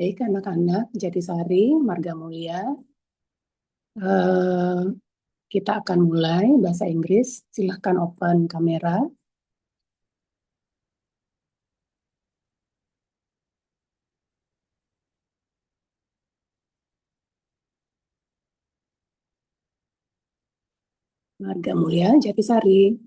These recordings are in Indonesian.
Baik, anak-anak Jatisari, Marga Mulia. Eh, kita akan mulai bahasa Inggris. Silahkan open kamera. Marga Mulia, Jatisari.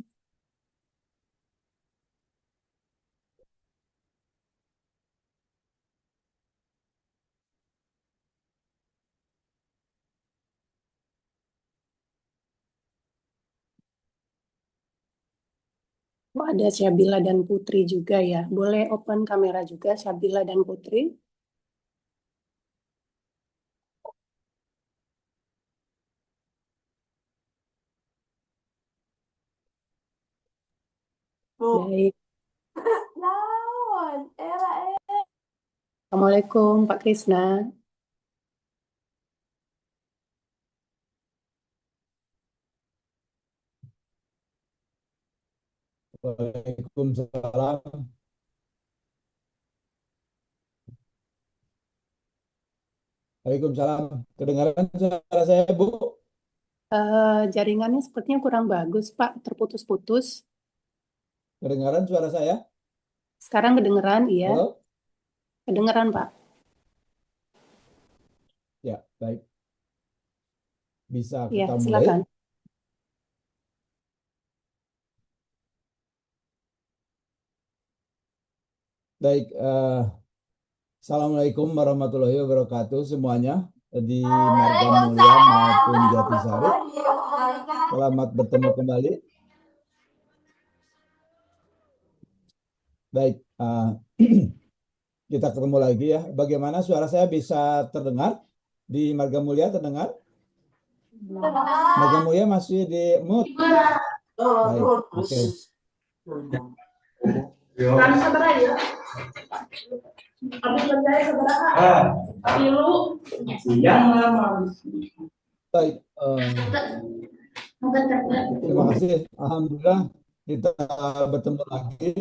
Oh, ada Syabila dan Putri juga ya. Boleh open kamera juga, Syabila dan Putri. Baik. Assalamualaikum, Pak Krisna. Waalaikumsalam. Waalaikumsalam. Kedengaran suara saya, Bu? Jaringannya sepertinya kurang bagus, Pak. Terputus-putus. Kedengaran suara saya? Sekarang kedengeran, iya. Halo? Kedengeran, Pak. Ya, baik. Bisa Iya, kita mulai. silakan. Baik, Assalamualaikum warahmatullahi wabarakatuh semuanya di Marga Mulia maupun Jatisari. Selamat bertemu kembali. Baik, kita ketemu lagi ya. Bagaimana suara saya bisa terdengar? Di Marga Mulia terdengar? Marga Mulia masih di mute. Baik, oke. Baik, terima kasih. Alhamdulillah kita bertemu lagi.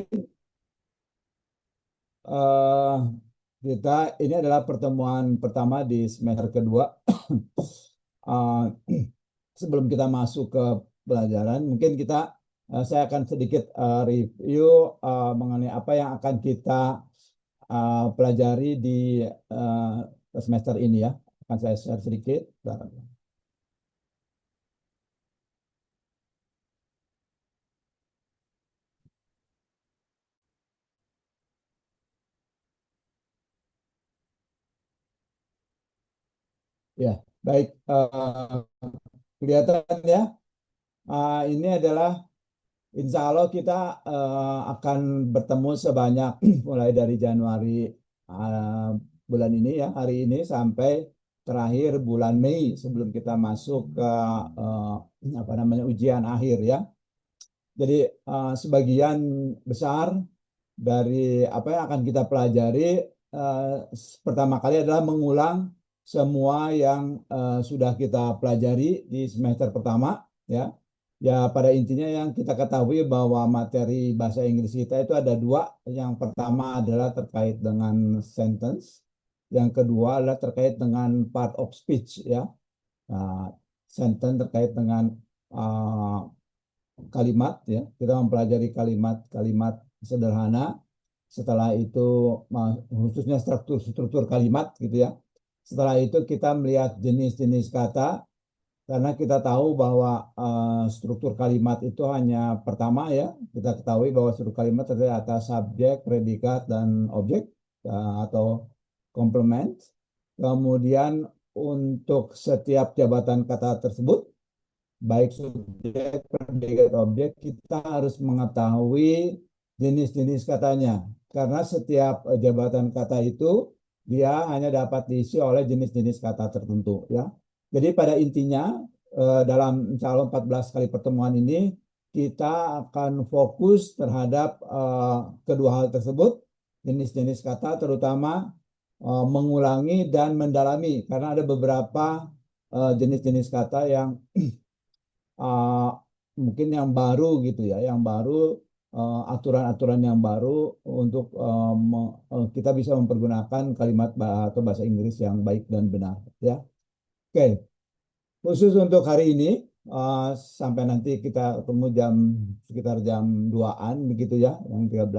Eh, kita ini adalah pertemuan pertama di semester kedua. Eh, sebelum kita masuk ke pelajaran, mungkin saya akan sedikit review mengenai apa yang akan kita pelajari di semester ini ya. Akan saya share sedikit. Ya, baik. Kelihatan ya. Ini adalah insya Allah kita akan bertemu sebanyak mulai dari Januari bulan ini ya, hari ini sampai terakhir bulan Mei sebelum kita masuk ke apa namanya ujian akhir ya. Jadi sebagian besar dari apa yang akan kita pelajari pertama kali adalah mengulang semua yang sudah kita pelajari di semester pertama ya. Ya pada intinya yang kita ketahui bahwa materi bahasa Inggris kita itu ada dua. Yang pertama adalah terkait dengan sentence, yang kedua adalah terkait dengan part of speech ya. Nah, sentence terkait dengan uh, kalimat ya. Kita mempelajari kalimat-kalimat sederhana. Setelah itu khususnya struktur kalimat gitu ya. Setelah itu kita melihat jenis-jenis kata karena kita tahu bahwa struktur kalimat itu hanya pertama ya. Kita ketahui bahwa struktur kalimat terdiri atas subjek, predikat dan objek atau komplement. Kemudian untuk setiap jabatan kata tersebut baik subjek, predikat, objek, kita harus mengetahui jenis-jenis katanya. Karena setiap jabatan kata itu dia hanya dapat diisi oleh jenis-jenis kata tertentu ya. Jadi pada intinya dalam insya Allah 14 kali pertemuan ini kita akan fokus terhadap kedua hal tersebut, jenis-jenis kata terutama mengulangi dan mendalami karena ada beberapa jenis-jenis kata yang uh, mungkin yang baru gitu ya, yang baru aturan-aturan yang baru untuk kita bisa mempergunakan kalimat atau bahasa Inggris yang baik dan benar ya. Oke, khusus untuk hari ini sampai nanti kita ketemu sekitar jam 2-an begitu ya, yang 13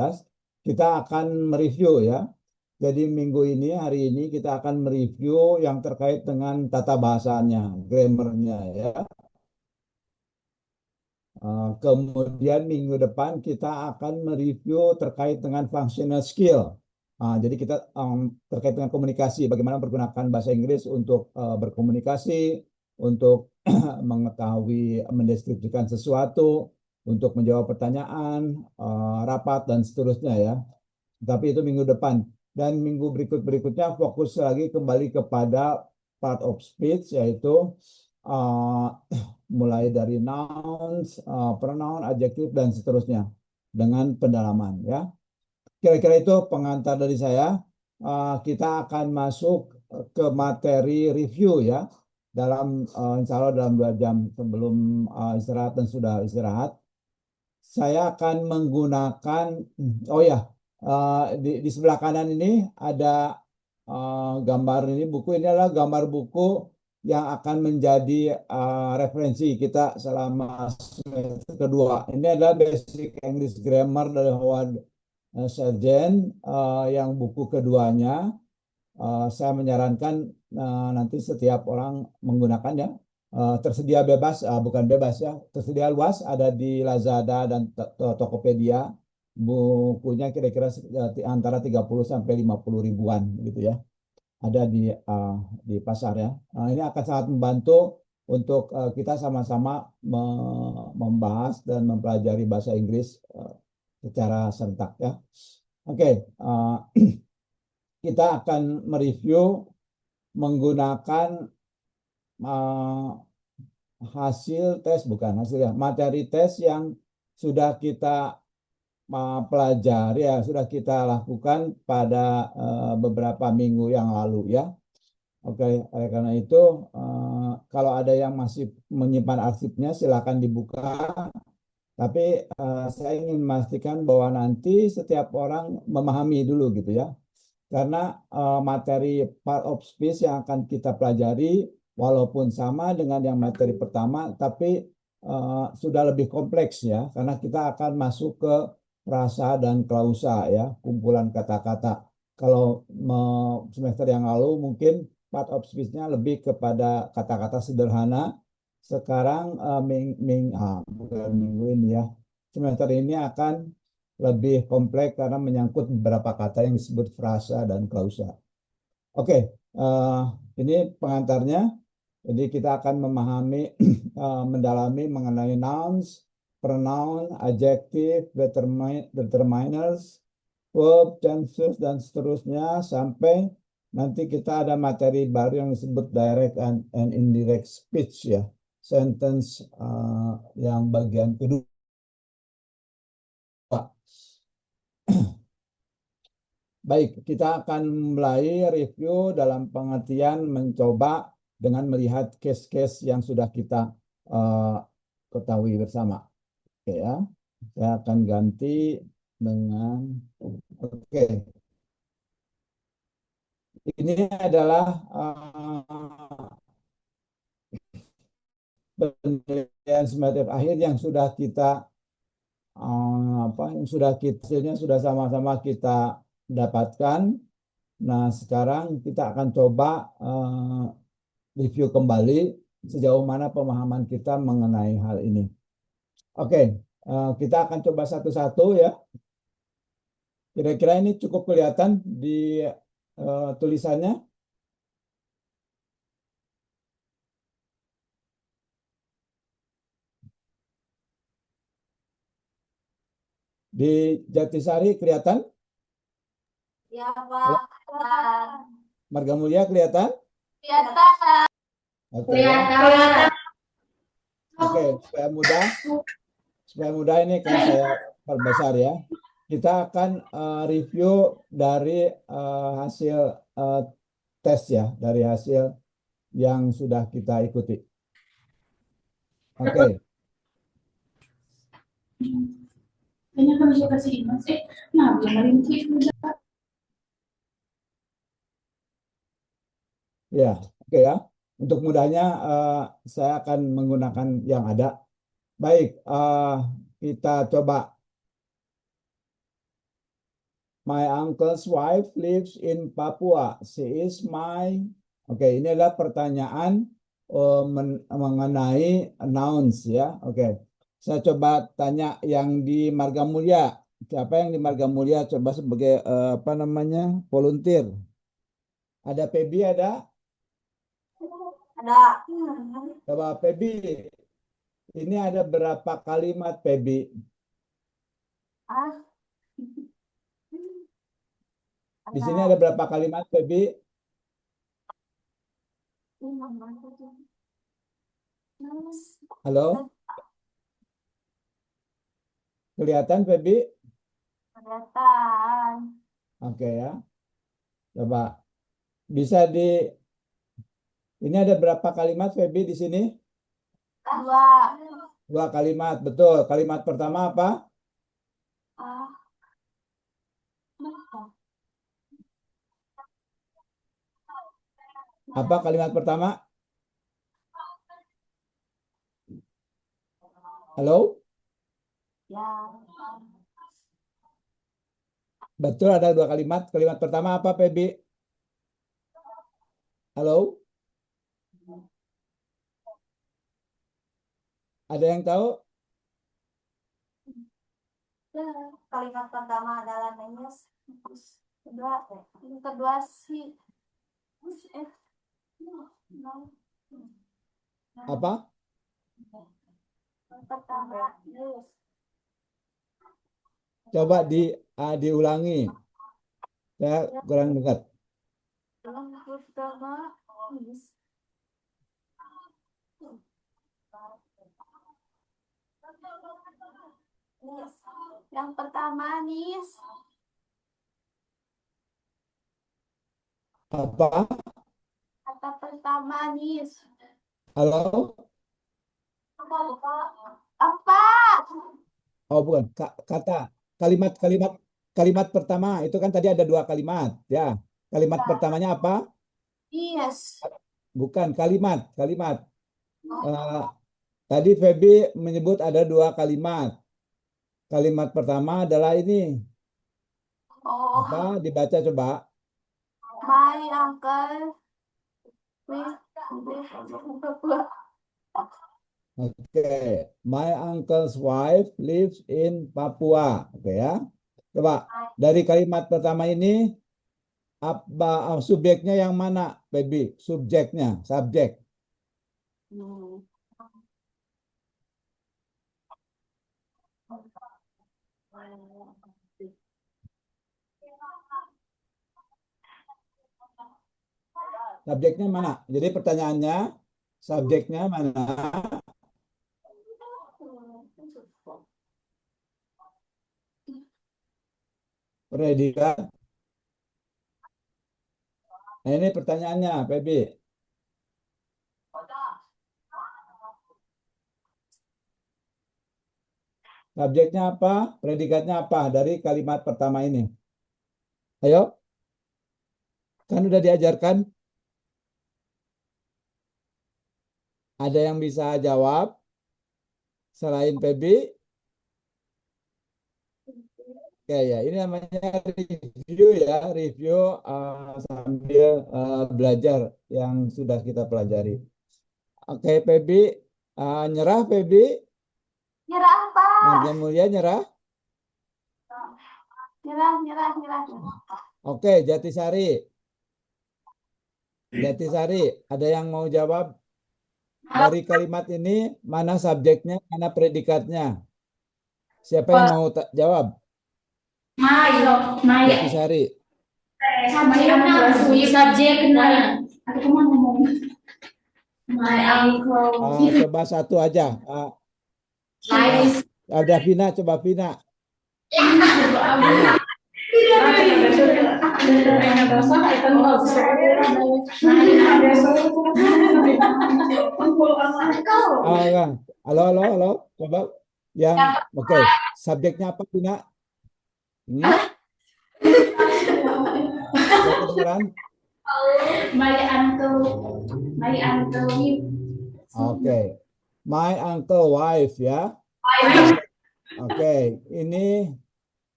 kita akan mereview ya. Jadi minggu ini, hari ini kita akan mereview yang terkait dengan tata bahasanya, grammarnya ya. Kemudian minggu depan kita akan mereview terkait dengan functional skill. Jadi kita terkait dengan komunikasi, bagaimana menggunakan bahasa Inggris untuk berkomunikasi, untuk mengetahui, mendeskripsikan sesuatu, untuk menjawab pertanyaan, rapat, dan seterusnya ya. Tapi itu minggu depan. Dan minggu berikutnya fokus lagi kembali kepada part of speech, yaitu uh, mulai dari nouns, pronoun, adjektif, dan seterusnya dengan pendalaman ya. Kira-kira itu pengantar dari saya. Kita akan masuk ke materi review ya. Insya Allah dalam 2 jam sebelum istirahat dan sudah istirahat. Saya akan menggunakan, oh ya, di sebelah kanan ini ada gambar ini buku. Ini adalah gambar buku yang akan menjadi referensi kita selama semester kedua. Ini adalah Basic English Grammar dari Howard Sargent, yang buku keduanya. Saya menyarankan nanti setiap orang menggunakannya. Tersedia bebas, bukan bebas ya, tersedia luas, ada di Lazada dan Tokopedia. Bukunya kira-kira antara 30 sampai 50 ribuan gitu ya. Ada di pasar ya. Ini akan sangat membantu untuk kita sama-sama membahas dan mempelajari bahasa Inggris secara serentak ya. Oke, kita akan mereview menggunakan hasil tes, bukan hasil ya, materi tes yang sudah kita pelajari ya, sudah kita lakukan pada beberapa minggu yang lalu ya. Oke, oleh karena itu kalau ada yang masih menyimpan arsipnya silakan dibuka. Tapi saya ingin memastikan bahwa nanti setiap orang memahami dulu gitu ya. Karena materi part of speech yang akan kita pelajari walaupun sama dengan yang materi pertama, tapi sudah lebih kompleks ya, karena kita akan masuk ke frasa dan klausa ya, kumpulan kata-kata. Kalau semester yang lalu mungkin part of speech-nya lebih kepada kata-kata sederhana. Sekarang bukan minggu ini ya, semester ini akan lebih kompleks karena menyangkut beberapa kata yang disebut frasa dan klausa. Oke, ini pengantarnya. Jadi kita akan memahami, mendalami mengenai nouns, pronoun, adjective, determiners, verb, tenses, dan seterusnya sampai nanti kita ada materi baru yang disebut direct and indirect speech ya, sentence yang bagian kedua. Baik, kita akan mulai review dalam pengertian mencoba dengan melihat case-case yang sudah kita ketahui bersama. Oke ya, saya akan ganti dengan oke. Ini adalah penilaian semester akhir yang sudah kita hasilnya sudah sama-sama kita dapatkan. Nah, sekarang kita akan coba review kembali sejauh mana pemahaman kita mengenai hal ini. Oke, kita akan coba satu-satu ya. Kira-kira ini cukup kelihatan di tulisannya. Di Jatisari kelihatan? Ya, Pak. Marga Mulia kelihatan? Kelihatan. Oke, ya. Kelihatan. Oke, supaya mudah ini kan saya perbesar ya. Kita akan review dari hasil tes ya, dari hasil yang sudah kita ikuti. Oke. Kayaknya kami suka sih Mas. Nah, jangan rinci. Ya, oke ya. Untuk mudahnya saya akan menggunakan yang ada. Baik, kita coba. My uncle's wife lives in Papua. She is my. Oke, ini adalah pertanyaan mengenai nouns ya. Oke, saya coba tanya yang di Marga Mulia. Siapa yang di Marga Mulia coba sebagai apa namanya volunteer? Ada Pebi ada? Ada. Coba Pebi. Ini ada berapa kalimat Pebi? Ah. Di sini ada berapa kalimat Pebi? Halo? Kelihatan Pebi? Kelihatan. Oke ya. Coba bisa ini ada berapa kalimat Febi di sini? Dua. Dua kalimat, betul. Kalimat pertama apa? Apa kalimat pertama? Halo? Ya. Betul ada dua kalimat. Kalimat pertama apa Febi? Halo? Ada yang tahu? Kalimat pertama adalah nangis. Yang kedua si. Apa? Yang pertama yes. Coba diulangi. Saya kurang dekat. Yang pertama yes. Yang pertama nis. Apa? Kata pertama nis. Halo? Apa? Oh bukan. Kata kalimat pertama itu kan tadi ada dua kalimat ya. Kalimat pertamanya apa? Yes. Bukan kalimat. Tadi Febi menyebut ada dua kalimat. Kalimat pertama adalah ini. Oh. Apa? Dibaca coba. My uncle Oke. My uncle's wife lives in Papua. Oke ya. Coba dari kalimat pertama ini apa subjeknya yang mana, Febi? Subjeknya, subjek. Subjeknya mana? Jadi pertanyaannya, subjeknya mana? Predikat. Nah ini pertanyaannya, Febi. Subjeknya apa? Predikatnya apa dari kalimat pertama ini? Ayo. Kan udah diajarkan. Ada yang bisa jawab selain Febi? Oke ya, ini namanya review ya, review sambil belajar yang sudah kita pelajari. Oke, Febi, nyerah Febi? Nyerah apa? Marga Mulia nyerah? Nyerah. Oke, Jatisari. Jatisari, ada yang mau jawab? Dari kalimat ini, mana subjeknya, mana predikatnya? Siapa yang mau jawab? Maya. Jatisari. Subjeknya. Aku mau ngomong. My uncle. Coba satu aja. Life. Ada Vina, coba Vina. Halo. Coba yang oke. subjeknya apa, Tina? Kedengeran? My uncle. My uncle. Oke. My uncle wife ya. Oke, ini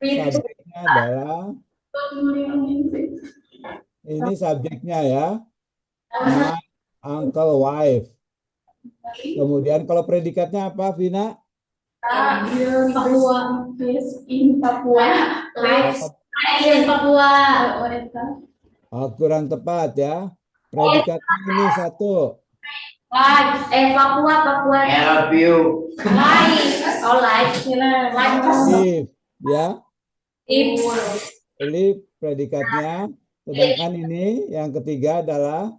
subjeknya adalah ini subjeknya ya. My uncle wife. Kemudian kalau predikatnya apa, Vina? Papua. Lives in Papua. Lives in Papua. Oh, kurang tepat ya. Predikatnya ini satu. Papua. I love you. Live. Oh, live. Live ya. Live. Live predikatnya. Sedangkan ini yang ketiga adalah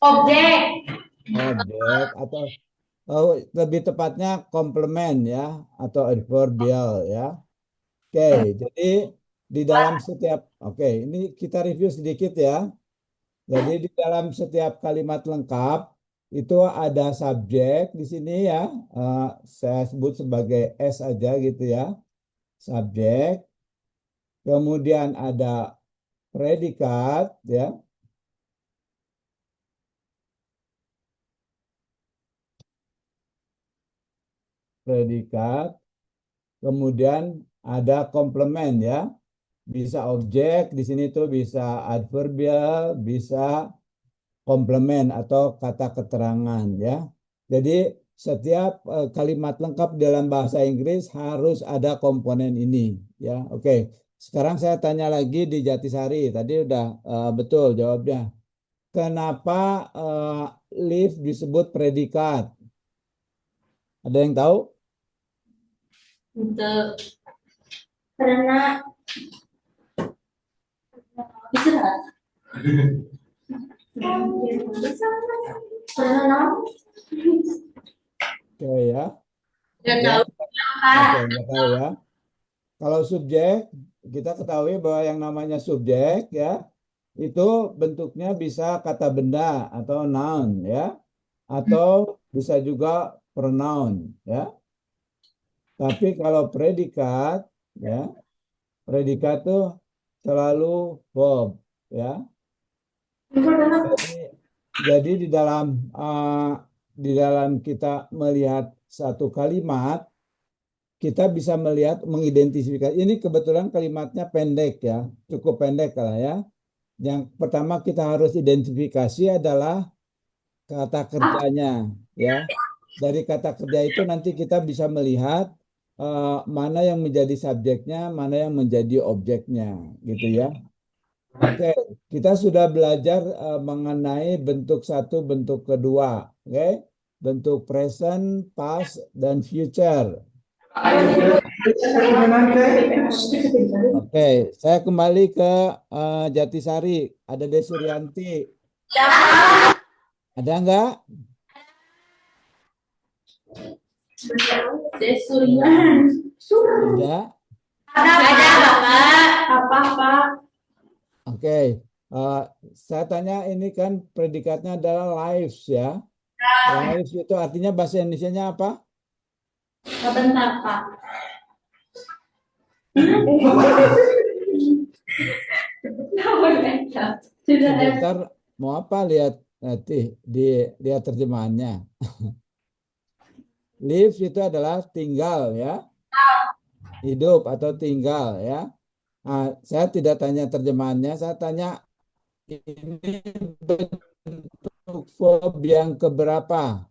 Objek. objek atau lebih tepatnya komplement ya atau adverbial ya. Oke, jadi di dalam setiap ini kita review sedikit ya. Jadi di dalam setiap kalimat lengkap itu ada subjek di sini ya. Saya sebut sebagai S aja gitu ya. Subjek. Kemudian ada predikat ya. Predikat. Kemudian ada komplement ya. Bisa objek, di sini tuh bisa adverbial, bisa komplement atau kata keterangan ya. Jadi setiap kalimat lengkap dalam bahasa Inggris harus ada komponen ini ya. Oke. Sekarang saya tanya lagi di Jatisari. Tadi udah betul jawabnya. Kenapa live disebut predikat? Ada yang tahu? Karena istirahat. Oke ya. Nggak Ya. tahu. Oke, nggak tahu ya. Kalau subjek, kita ketahui bahwa yang namanya subjek ya, itu bentuknya bisa kata benda atau noun ya, atau bisa juga pronoun ya. Tapi kalau predikat ya, predikat tuh selalu verb ya. Jadi di dalam kita melihat satu kalimat, kita bisa melihat mengidentifikasi. Ini kebetulan kalimatnya pendek ya, cukup pendek lah ya. Yang pertama kita harus identifikasi adalah kata kerjanya ya. Dari kata kerja itu nanti kita bisa melihat mana yang menjadi subjeknya, mana yang menjadi objeknya gitu ya. Oke, kita sudah belajar mengenai bentuk satu, bentuk kedua, oke? Bentuk present, past, dan future. Oke, saya kembali ke Jatisari. Ada Desuryanti. Ada enggak? Desurian. Ada. Ada Bapak. Apa Pak? Oke, saya tanya ini kan predikatnya adalah lives ya. Lives itu artinya bahasa Indonesianya apa? Sebentar Pak. Sudah ada. Sebentar, mau apa lihat nanti lihat terjemahannya. Live itu adalah tinggal ya. Hidup atau tinggal ya. Nah, saya tidak tanya terjemahannya, saya tanya ini bentuk verb yang keberapa?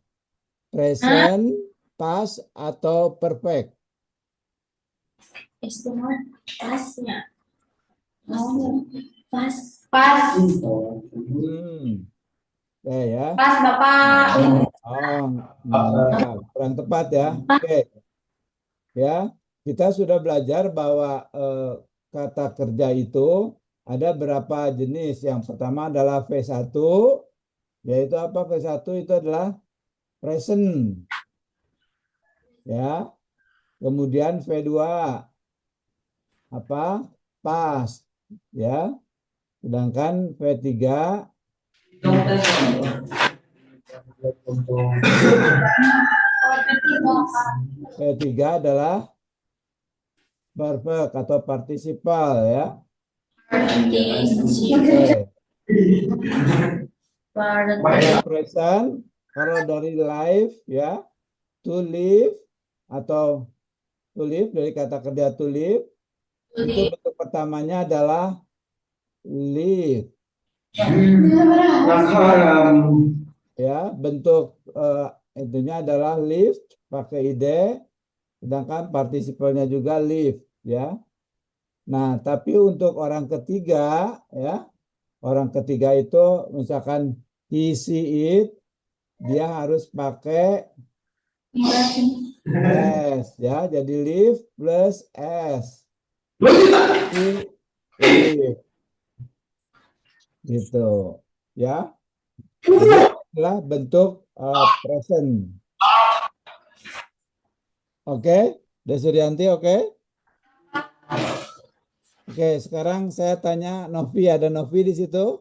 Present, past, atau perfect? Istimewa pasnya. Oh, pas. Pas. Oke ya. Pas Bapak. Kurang tepat ya. Oke. Ya, kita sudah belajar bahwa kata kerja itu ada berapa jenis. Yang pertama adalah V1, yaitu apa? V1 itu adalah present. Ya. Kemudian V2 apa? Past. Ya. Sedangkan V3 Ketiga adalah perfect atau participal ya. Oke. Kalau present, kalau dari live ya, to live atau to live dari kata kerja to live, itu bentuk pertamanya adalah live ya, bentuk intinya adalah live pakai id, sedangkan partisipalnya juga live ya. Nah, tapi untuk orang ketiga ya, orang ketiga itu misalkan he, see, it, dia harus pakai s ya, jadi live plus s. He, live. Gitu ya. Ini adalah bentuk present. Oke, Desuryanti, oke? Oke, sekarang saya tanya Novi, ada Novi di situ?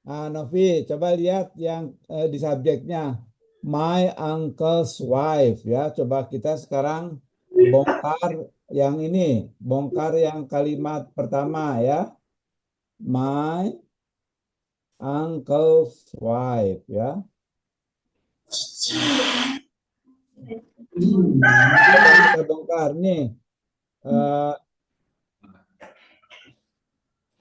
Novi, coba lihat yang di subjeknya. My uncle's wife ya. Coba kita sekarang bongkar yang ini, bongkar yang kalimat pertama ya. My uncle's wife ya. Kita bongkar nih.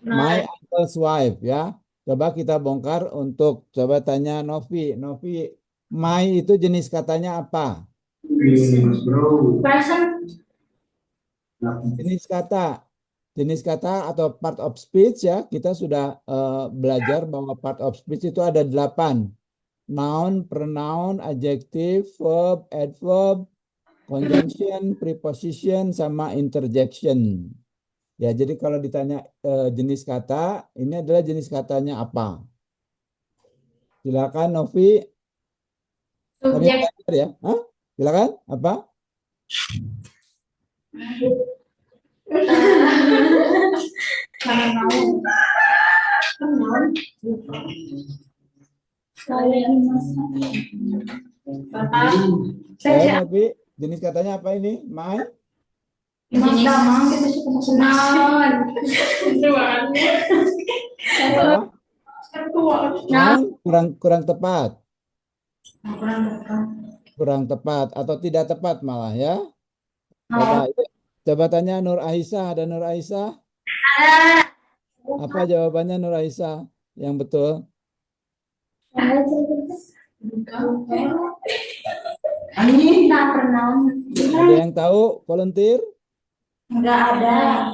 My uncle's wife ya. Coba kita bongkar untuk coba tanya Novi. Novi, my itu jenis katanya apa? Jenis kata atau part of speech ya. Kita sudah belajar bahwa part of speech itu ada 8. Noun, pronoun, adjective, verb, adverb, conjunction, preposition, sama interjection. Ya, jadi kalau ditanya jenis kata, ini adalah jenis katanya apa? Silakan Novi. Kami belajar ya. Hah? Silakan, apa? Novi, jenis katanya apa ini? My? Kurang tepat. Kurang tepat atau tidak tepat malah ya. Coba tanya Nur Aisyah, ada Nur Aisyah? Apa jawabannya Nur Aisyah yang betul? Ada yang tahu? Volunteer? Enggak ada.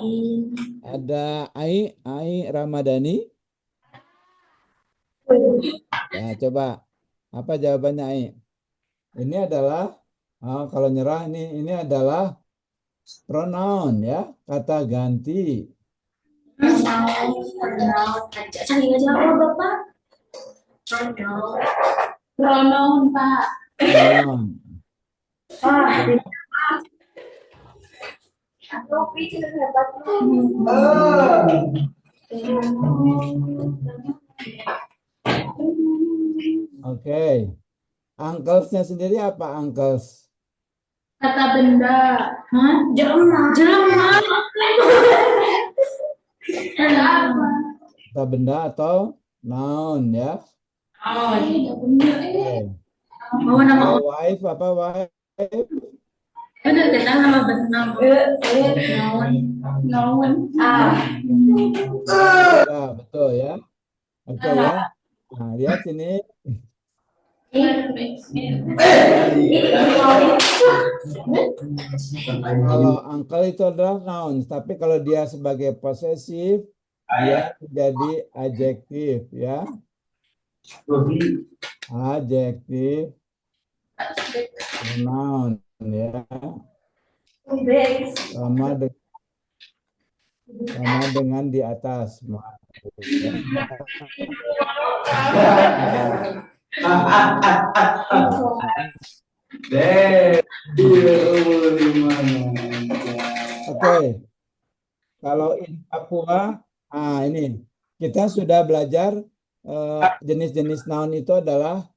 Ada Ai Ramadhani? Ya, coba. Apa jawabannya Ai? Ini adalah kalau nyerah ini adalah pronoun ya, kata ganti. Pronoun, Pak. Pronoun. Oke. Uncles-nya sendiri apa uncles? Kata benda. Hah? Jelema. Kata benda atau noun ya. Oke. Kalau wife apa wife? Benar kita nama benda. Noun. Ya, betul ya. Oke ya. Nah, lihat sini. Kalau uncle itu adalah noun, tapi kalau dia sebagai possessive, dia jadi adjektif ya. Adjektif noun ya. Sama dengan di atas. Oke. Kalau in Papua, ini kita sudah belajar jenis-jenis noun itu adalah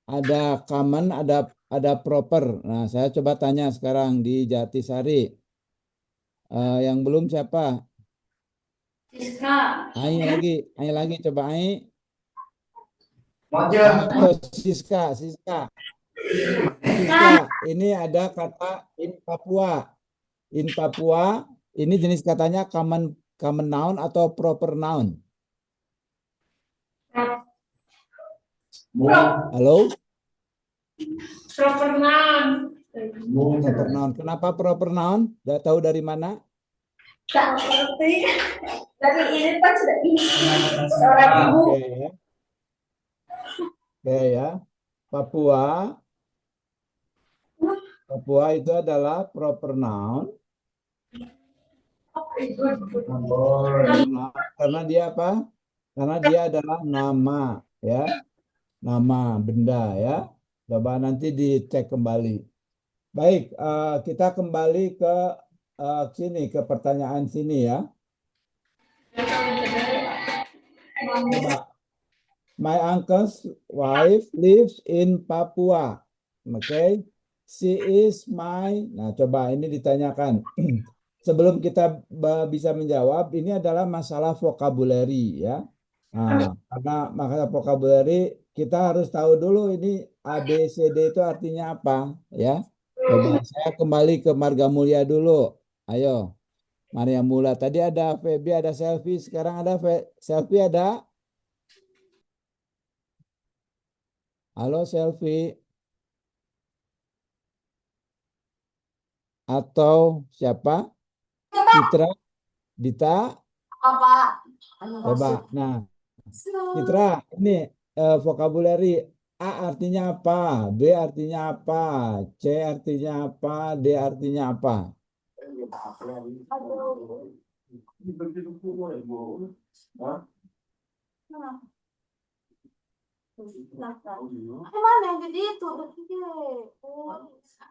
ada common, ada ada proper. Nah, saya coba tanya sekarang di Jatisari. Yang belum siapa? Siska. Ai lagi coba Ai. Oh, Siska. Siska, ini ada kata in Papua. In Papua, ini jenis katanya common noun atau proper noun? Halo? Proper noun. Proper noun. Kenapa proper noun? Udah tahu dari mana? Tak ngerti. Tapi ini pas sudah ini. Seorang ibu. Oke ya. Papua itu adalah proper noun. Karena dia apa? Karena dia adalah nama ya. Nama benda ya. Coba nanti dicek kembali. Baik, kita kembali ke sini, ke pertanyaan sini ya. Coba. My uncle's wife lives in Papua. Oke. She is my. Nah, coba ini ditanyakan. Sebelum kita bisa menjawab, ini adalah masalah vocabulary ya. Nah, karena masalah vocabulary kita harus tahu dulu ini ABCD itu artinya apa ya. Coba saya kembali ke Marga Mulia dulu. Ayo, Maria Mula. Tadi ada Feby, ada Selfie. Sekarang ada Selfie, ada. Halo Selfie. Atau siapa? Citra, Dita. Apa? Coba. Nah, Citra, ini vocabulary. A artinya apa? B artinya apa? C artinya apa? D artinya apa? Mana yang jadi itu?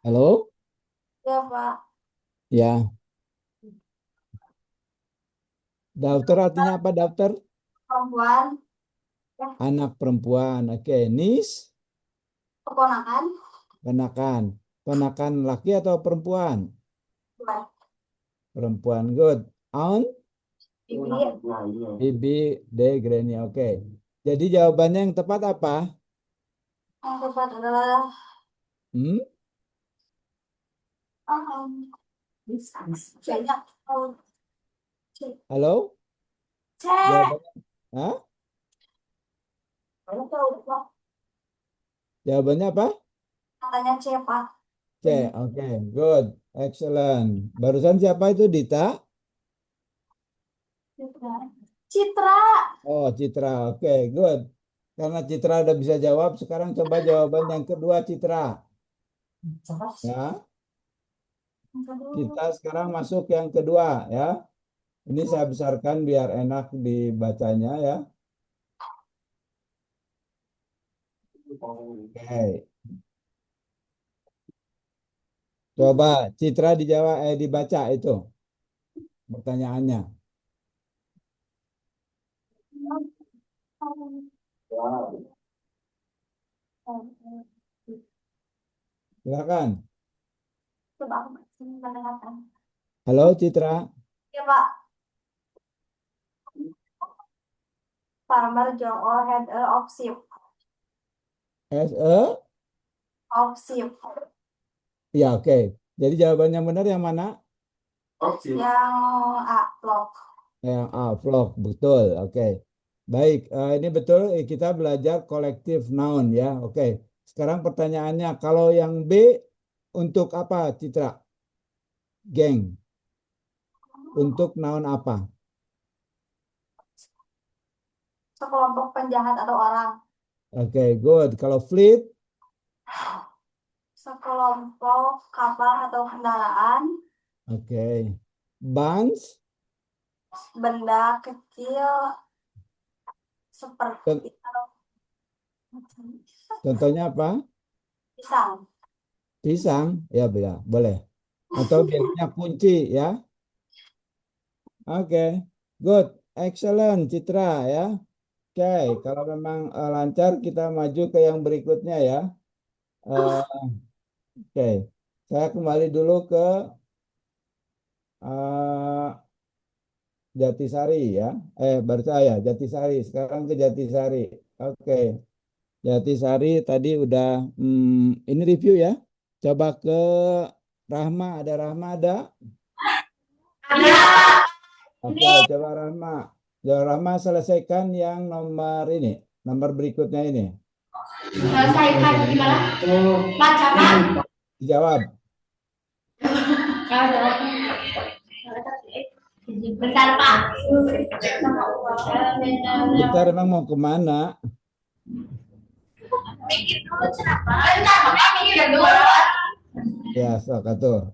Halo? Ya, Pak. Ya. Daftar artinya apa daftar? Perempuan, Anak perempuan. Oke. Nis? keponakan, Ponakan. Ponakan laki atau perempuan? bukan. Perempuan. Good. Aunt? Bibi, Bibi, D, Granny. Oke. Jadi jawabannya yang tepat apa? yang tepat adalah Hmm? banyak. Halo? C. Jawabannya? Hah? Pak. Jawabannya apa? Katanya C, Pak. C. Oke. Good. Excellent. Barusan siapa itu Dita? Citra. Oh, Citra. Oke, good. Karena Citra udah bisa jawab, sekarang coba jawaban yang kedua Citra. Ya, kita sekarang masuk yang kedua ya. Ini saya besarkan biar enak dibacanya ya. Oke. Coba Citra dijawab dibaca itu pertanyaannya. Silakan. Coba aku mendengarkan. Halo Citra. Ya, Pak. Farmer Joe had a of sheep. As a? Of sheep. Ya, oke. Jadi jawabannya benar yang mana? Yang A, flock. Yang A, flock. Betul. Oke. Baik, ini betul kita belajar collective noun ya. Oke. Sekarang pertanyaannya, kalau yang B untuk apa, Citra? Geng. Untuk noun apa? Sekelompok penjahat atau orang. Oke, good. Kalau fleet? Sekelompok kapal atau kendaraan. Oke. Bunch? Benda kecil seperti Contohnya apa? pisang. Pisang? Ya, boleh. Atau biasanya kunci ya. Oke, good. Excellent, Citra ya. Oke, kalau memang lancar kita maju ke yang berikutnya ya. Oke, saya kembali dulu ke eh, Jatisari ya. Baru saya Jatisari. Sekarang ke Jatisari. Oke, Jatisari tadi udah ini review ya. Coba ke Rahma, ada Rahma ada? Oke, coba Rahma. Ya, Rahma selesaikan yang nomor ini, nomor berikutnya ini. Selesaikan gimana? Bacakan. Dijawab. Bentar, Pak. Kita memang mau kemana? Mikir dulu kenapa? Bentar, Pak. Mikir dulu. Ya, sok atuh.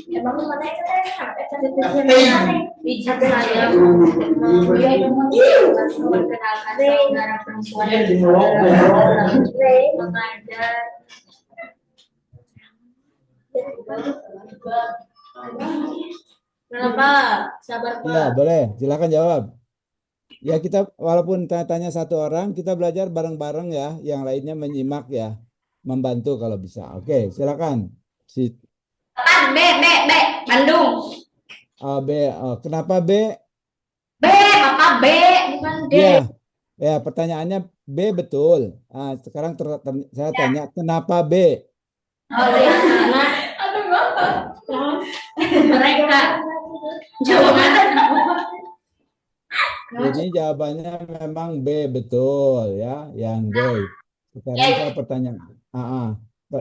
Emang mana itu Izin saya memperkenalkan saudara perempuan mengajar. Kenapa? Sabar, Ya, Pak. boleh. Silakan jawab. Ya, kita walaupun tanya satu orang, kita belajar bareng-bareng ya. Yang lainnya menyimak ya. Membantu kalau bisa. Oke, silakan. Si Kan B, Bandung. A, B. Kenapa B? B, Bapak B, bukan D. Ya, ya pertanyaannya B betul. Sekarang saya tanya, kenapa B? Oh, ya, karena aduh Bapak. Mereka. Jawabannya Ini jawabannya memang B betul ya, yang D. Sekarang saya pertanyaan,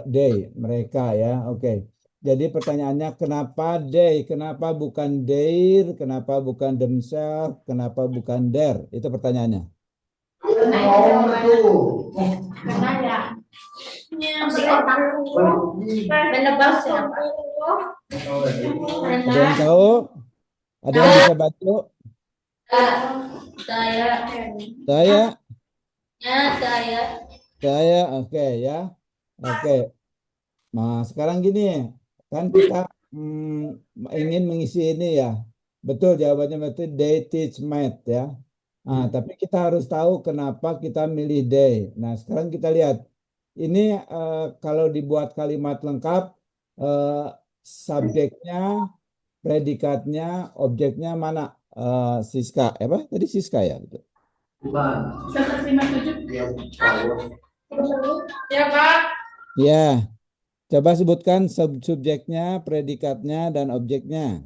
D, mereka ya, oke. Jadi pertanyaannya kenapa they? Kenapa bukan their? Kenapa bukan themselves? Kenapa bukan their? Itu pertanyaannya. karena ya si otak menebak siapa? Ada yang tahu? Ada yang bisa bantu? Saya Saya, saya oke ya, oke. Nah, sekarang gini, kan kita ingin mengisi ini ya. Betul jawabannya betul, they teach math ya. Tapi kita harus tahu kenapa kita milih they. Nah, sekarang kita lihat. Ini kalau dibuat kalimat lengkap, eh, subjeknya, predikatnya, objeknya mana? Siska, apa? Tadi Siska ya? Gitu. 157. Ya, Pak. Ya, coba sebutkan subjeknya, predikatnya, dan objeknya.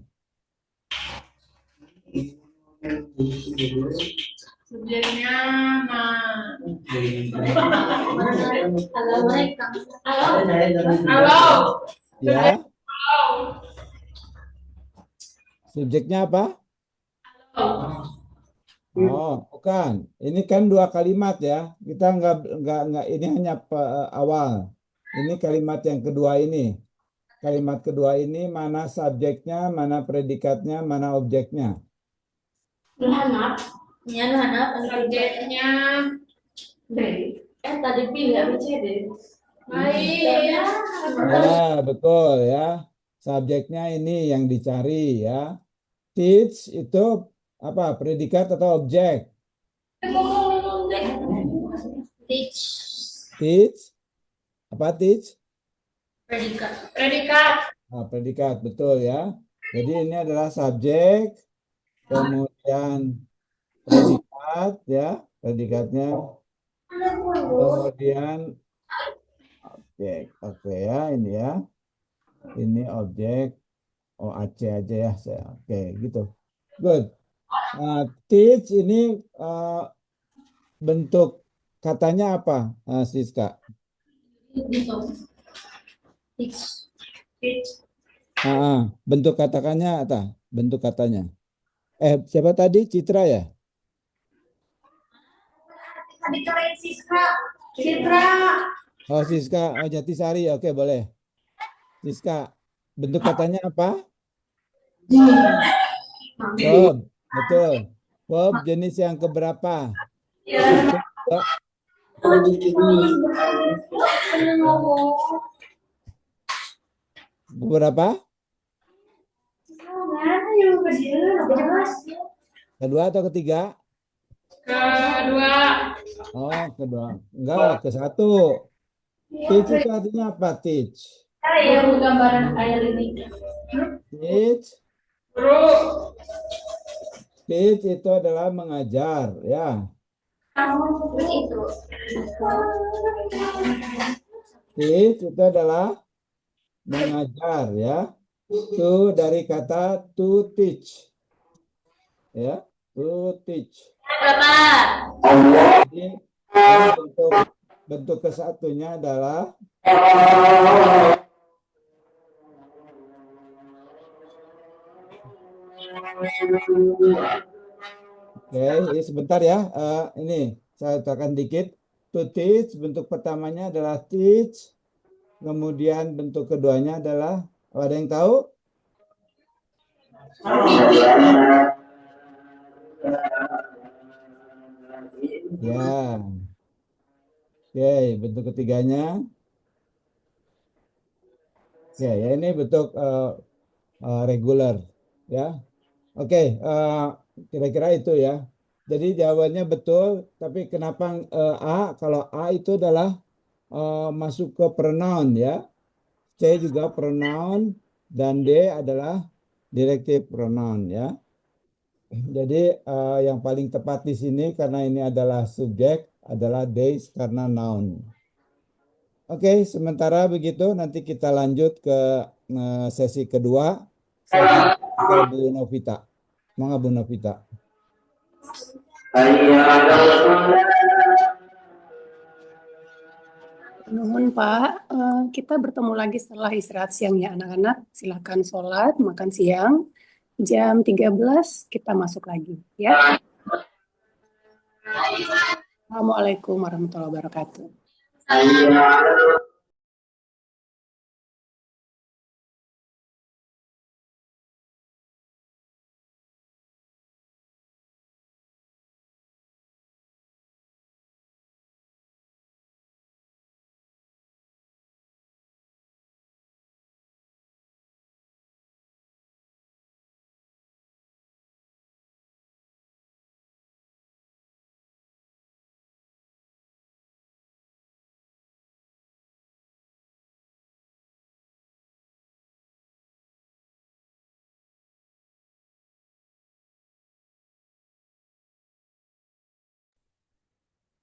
Subjeknya halo mereka. Halo. Ya, subjeknya apa? Oh, bukan. Ini kan dua kalimat ya. Kita nggak. Ini hanya awal. Ini kalimat yang kedua ini. Kalimat kedua ini mana subjeknya, mana predikatnya, mana objeknya. Hanap. Ya, Hanap. Subjeknya D. Tadi pilih A, B, C, D. Baik. Ya, betul ya. Subjeknya ini yang dicari ya. Teach itu apa? Predikat atau objek? Teach. Teach. Apa teach? Predikat. Predikat, betul ya. Jadi ini adalah subjek, kemudian predikat ya, predikatnya, kemudian objek. Oke ya, ini ya. Ini objek. AC aja ya saya. Oke, gitu. Good. Teach ini bentuk katanya apa, Siska? Teach. Bentuk katakannya apa? Bentuk katanya. Siapa tadi? Citra ya? Tadi kalian Citra. Oh, Siska. Oh, Jatisari. Oke, boleh. Siska. Bentuk katanya apa? Verb. Betul. Verb jenis yang keberapa? Berapa? Kedua atau ketiga? Kedua. Oh, kedua. Enggak, ke satu. Teach itu artinya apa? Teach. Ya, gambaran air ini. Teach. Guru. Teach itu adalah mengajar, ya. Itu. Teach itu adalah mengajar, ya. Itu dari kata to teach, ya. To teach. Berapa? Jadi ini bentuk kesatunya adalah oke, ini sebentar ya. Ini saya tekan dikit. To teach, bentuk pertamanya adalah teach. Kemudian bentuk keduanya adalah, ada yang tahu? Ya. Oke, bentuk ketiganya. Oke, ya ini bentuk regular. Ya. Oke, kira-kira itu ya. Jadi jawabannya betul, tapi kenapa A? Kalau A itu adalah masuk ke pronoun ya. C juga pronoun dan D adalah directive pronoun ya. Jadi yang paling tepat di sini karena ini adalah subjek adalah days karena noun. Oke, sementara begitu nanti kita lanjut ke sesi kedua. Sesi ke Bu Novita. Semangat Bu Novita. Nuhun Pak, kita bertemu lagi setelah istirahat siang ya anak-anak. Silakan sholat, makan siang. Jam 13 kita masuk lagi ya. Assalamualaikum warahmatullahi wabarakatuh.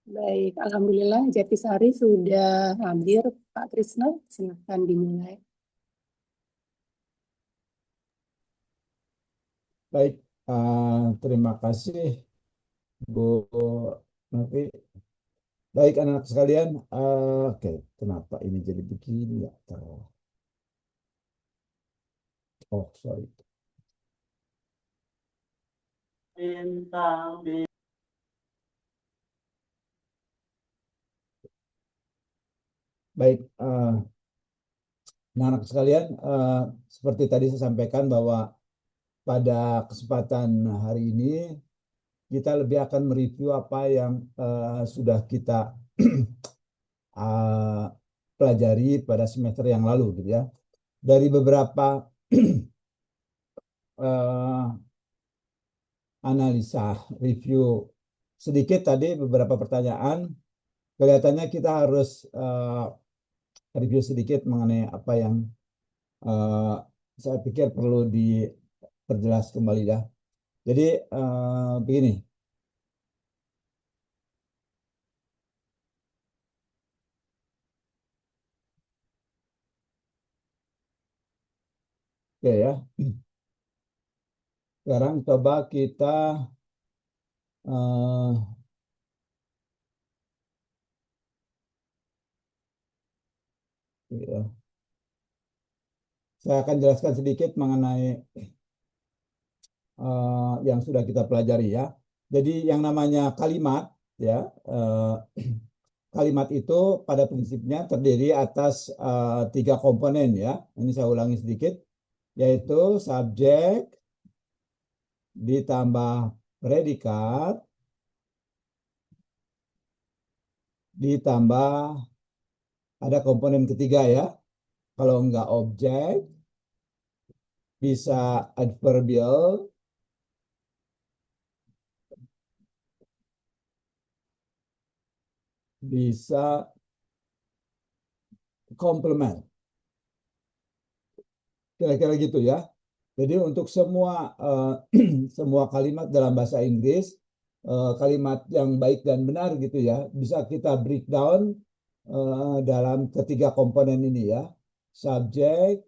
Baik, Alhamdulillah Jatisari sudah hadir. Pak Krisna, silakan dimulai. Baik, terima kasih Bu Novi. Baik anak-anak sekalian, oke, kenapa ini jadi begini ya? Oh, sorry. Baik, anak-anak sekalian, seperti tadi saya sampaikan bahwa pada kesempatan hari ini kita lebih akan mereview apa yang sudah kita pelajari pada semester yang lalu, gitu ya. Dari beberapa analisa, review sedikit tadi beberapa pertanyaan, kelihatannya kita harus review sedikit mengenai apa yang saya pikir perlu diperjelas kembali ya. Jadi begini. Oke ya. Sekarang coba kita ya. Saya akan jelaskan sedikit mengenai yang sudah kita pelajari ya. Jadi yang namanya kalimat ya, kalimat itu pada prinsipnya terdiri atas 3 komponen ya. Ini saya ulangi sedikit, yaitu subjek ditambah predikat ditambah ada komponen ketiga ya. Kalau enggak objek bisa adverbial bisa komplement. Kira-kira gitu ya. Jadi untuk semua semua kalimat dalam bahasa Inggris, kalimat yang baik dan benar gitu ya, bisa kita breakdown dalam ketiga komponen ini ya. Subjek,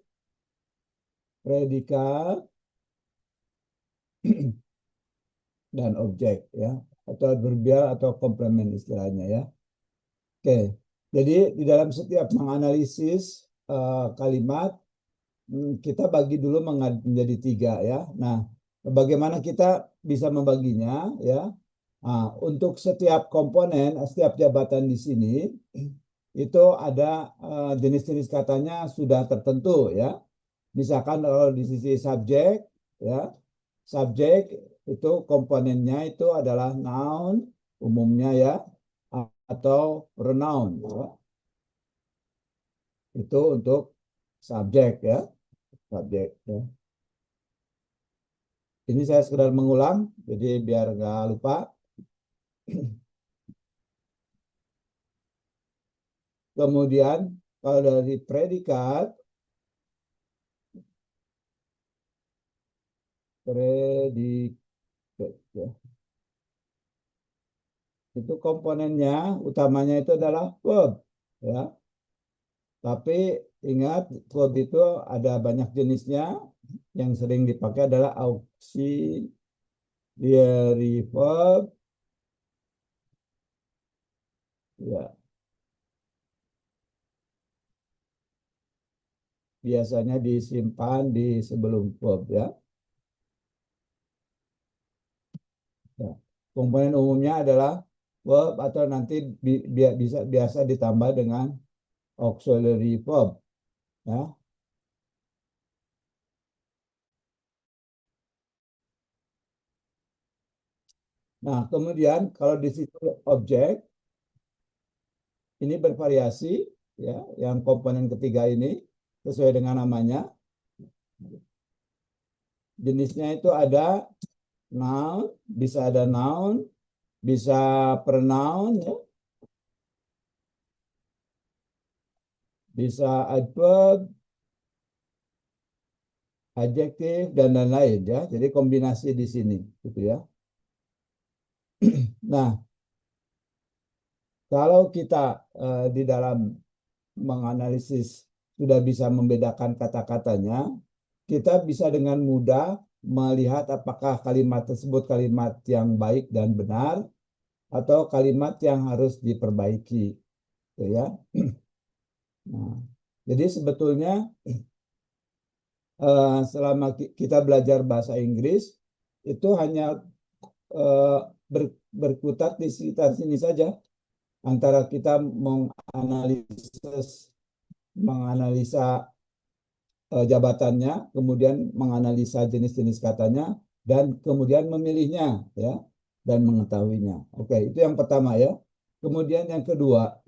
predikat, dan objek ya. Atau adverbial atau komplement istilahnya ya. Oke, jadi di dalam setiap menganalisis kalimat, kita bagi dulu menjadi tiga ya. Nah, bagaimana kita bisa membaginya ya? Nah, untuk setiap komponen, setiap jabatan di sini itu ada jenis-jenis katanya sudah tertentu ya. Misalkan kalau di sisi subjek ya, subjek itu komponennya itu adalah noun umumnya ya, atau pronoun ya. Itu untuk subjek ya. Subjek ya. Ini saya sekedar mengulang, jadi biar nggak lupa. Kemudian kalau dari predikat, ya, itu komponennya utamanya itu adalah verb ya. Tapi ingat, verb itu ada banyak jenisnya. Yang sering dipakai adalah auxiliary verb ya. Biasanya disimpan di sebelum verb ya. Ya. Komponen umumnya adalah verb atau nanti biasa ditambah dengan auxiliary verb ya. Nah, kemudian kalau di situ objek ini bervariasi ya, yang komponen ketiga ini sesuai dengan namanya. Jenisnya itu ada noun, bisa ada noun, bisa pronoun ya. Bisa adverb, adjektif dan lain-lain ya. Jadi kombinasi di sini gitu ya. Nah, kalau kita di dalam menganalisis sudah bisa membedakan kata-katanya, kita bisa dengan mudah melihat apakah kalimat tersebut kalimat yang baik dan benar atau kalimat yang harus diperbaiki gitu ya. Nah, jadi sebetulnya selama kita belajar bahasa Inggris itu hanya berkutat di sekitar sini saja, antara kita menganalisa jabatannya, kemudian menganalisa jenis-jenis katanya, dan kemudian memilihnya ya, dan mengetahuinya. Oke, itu yang pertama ya. Kemudian yang kedua,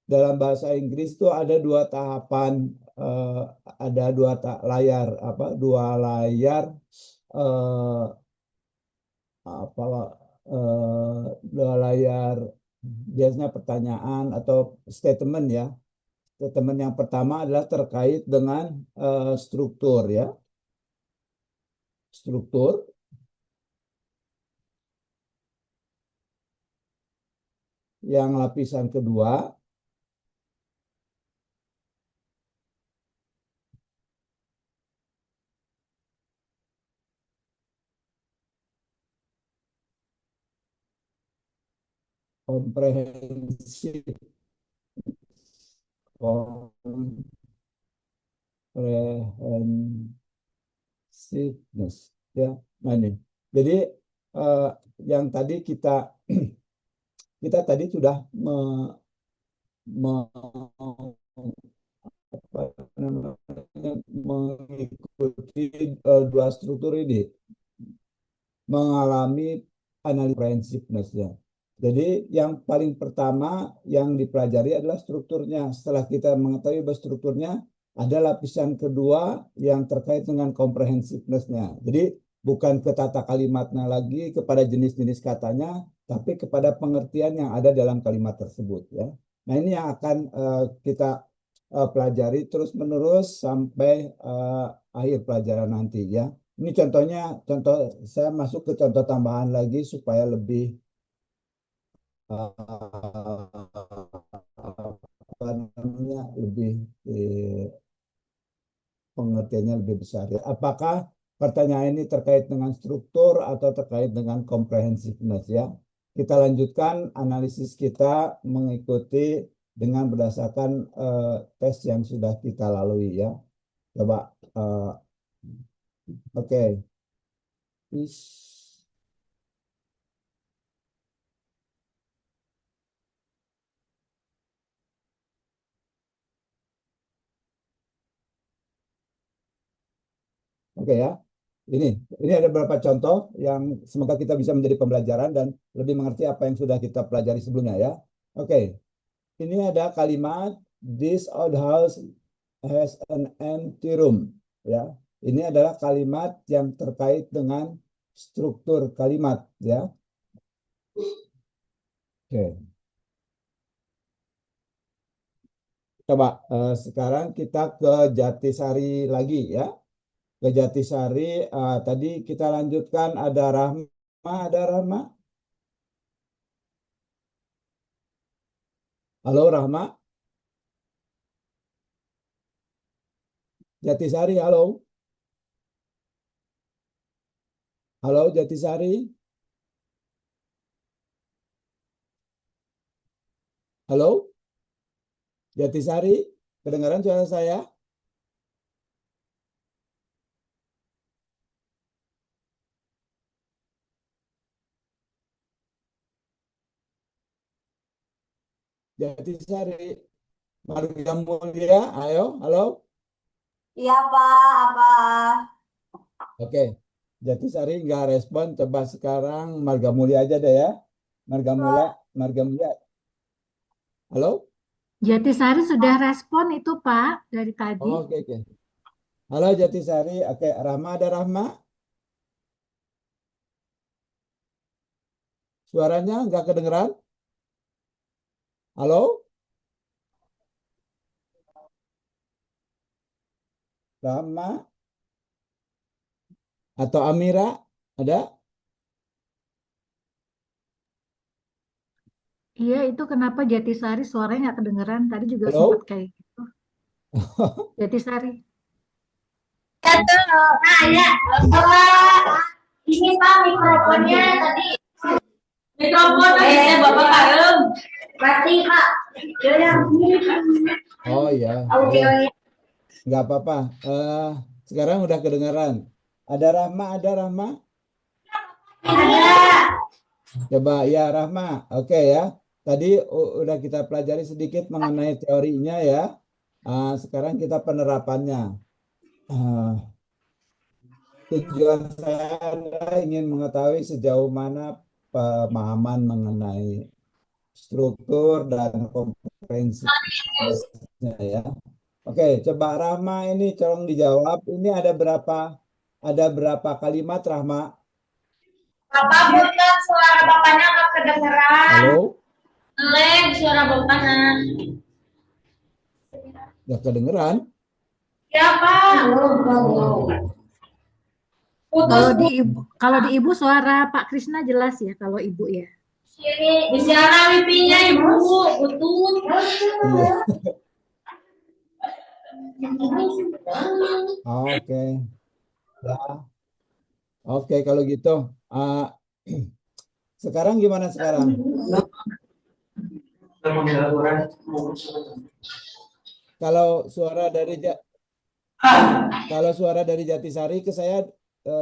dalam bahasa Inggris itu ada dua tahapan, ada dua layar dua layar biasanya pertanyaan atau statement ya. Statement yang pertama adalah terkait dengan struktur ya. Struktur. Yang lapisan kedua komprehensif, komprehensifness ya. Nah ini, jadi yang tadi kita tadi sudah mengikuti dua struktur ini, mengalami analisis komprehensifness-nya. Jadi yang paling pertama yang dipelajari adalah strukturnya. Setelah kita mengetahui bahwa strukturnya, ada lapisan kedua yang terkait dengan komprehensifness-nya. Jadi bukan ke tata kalimatnya lagi, kepada jenis-jenis katanya, tapi kepada pengertian yang ada dalam kalimat tersebut ya. Nah, ini yang akan kita pelajari terus-menerus sampai akhir pelajaran nanti ya. Ini contohnya, saya masuk ke contoh tambahan lagi supaya lebih apa namanya, lebih pengertiannya lebih besar ya. Apakah pertanyaan ini terkait dengan struktur atau terkait dengan comprehensiveness ya? Kita lanjutkan analisis kita mengikuti dengan berdasarkan tes yang sudah kita lalui ya. Coba, oke. Oke ya. Ini ada beberapa contoh yang semoga kita bisa menjadi pembelajaran dan lebih mengerti apa yang sudah kita pelajari sebelumnya ya. Oke. Ini ada kalimat this old house has an empty room ya. Ini adalah kalimat yang terkait dengan struktur kalimat ya. Oke. Coba sekarang kita ke Jatisari lagi ya. Ke Jatisari tadi kita lanjutkan ada Rahma. Halo Rahma. Jatisari, halo. Halo Jatisari. Halo. Jatisari, kedengaran suara saya? Jatisari, Marga Mulia, ayo, halo. Iya Pak, apa? Oke, Jatisari nggak respon, coba sekarang Marga Mulia aja deh ya. Marga Mulia. Halo? Jatisari sudah respon itu Pak dari tadi. Oke. Halo Jatisari, oke, Rahma ada Rahma? Suaranya nggak kedengeran? Halo? Rahma? Atau Amira? Ada? Iya, itu kenapa Jatisari suaranya nggak kedengeran. Tadi juga Halo? sempat kayak gitu. Jatisari. Nah, ya. Ini Pak mikrofonnya tadi. Mikrofon saya Bapak Karem. Mati Pak. Oh ya, Audionya. nggak apa-apa. Sekarang udah kedengaran. Ada Rahma? Ada. Coba ya Rahma. Oke ya. Tadi udah kita pelajari sedikit mengenai teorinya ya. Sekarang kita penerapannya. Tujuan saya adalah ingin mengetahui sejauh mana pemahaman mengenai struktur dan komprehensiveness-nya ya. Oke, coba Rahma ini tolong dijawab. Ini ada berapa kalimat Rahma? Bapak bukan suara bapaknya nggak kedengeran. Halo? Leng suara bapaknya. Nggak kedengeran? Ya Pak. Kalau di ibu suara Pak Krisna jelas ya kalau ibu ya. Sini bicara wipinya Ibu, utut. Iya. Oke. Ya. Oke, kalau gitu. Sekarang gimana sekarang? Kalau suara dari Jatisari ke saya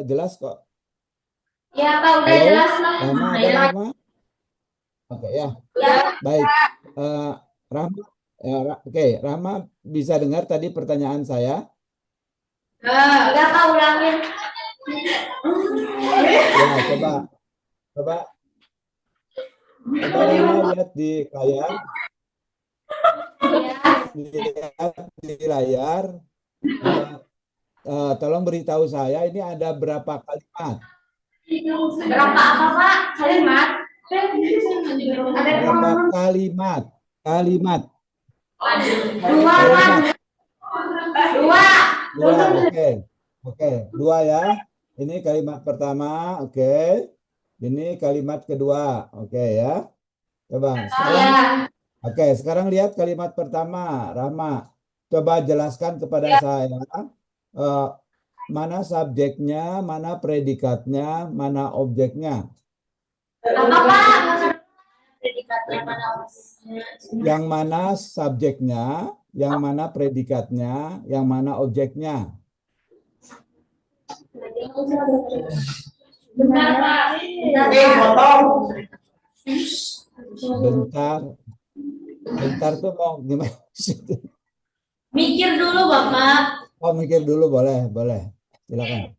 jelas kok. Ya Pak, udah Halo? jelas lah. Rahma, ada Rahma? Oke ya. Baik. Rahma, oke, Rahma bisa dengar tadi pertanyaan saya? Enggak Pak, ulangin. Ya, coba Rahma lihat di layar. Lihat di layar. tolong beritahu saya ini ada berapa kalimat? Berapa apa Pak? Kalimat? Ada Berapa kalimat? Kalimat. dua Pak. Kalimat. Dua. Dua, oke. Oke, dua ya. Ini kalimat pertama, oke. Ini kalimat kedua, oke ya. Coba sekarang, Ya. oke, sekarang lihat kalimat pertama, Rama. Coba jelaskan kepada saya mana subjeknya, mana predikatnya, mana objeknya. Apa Pak? Predikatnya mana? Yang mana subjeknya, yang mana predikatnya, yang mana objeknya. Benar Pak. Bentar tuh mau gimana? Mikir dulu Bapak. Oh, mikir dulu, boleh. Silakan.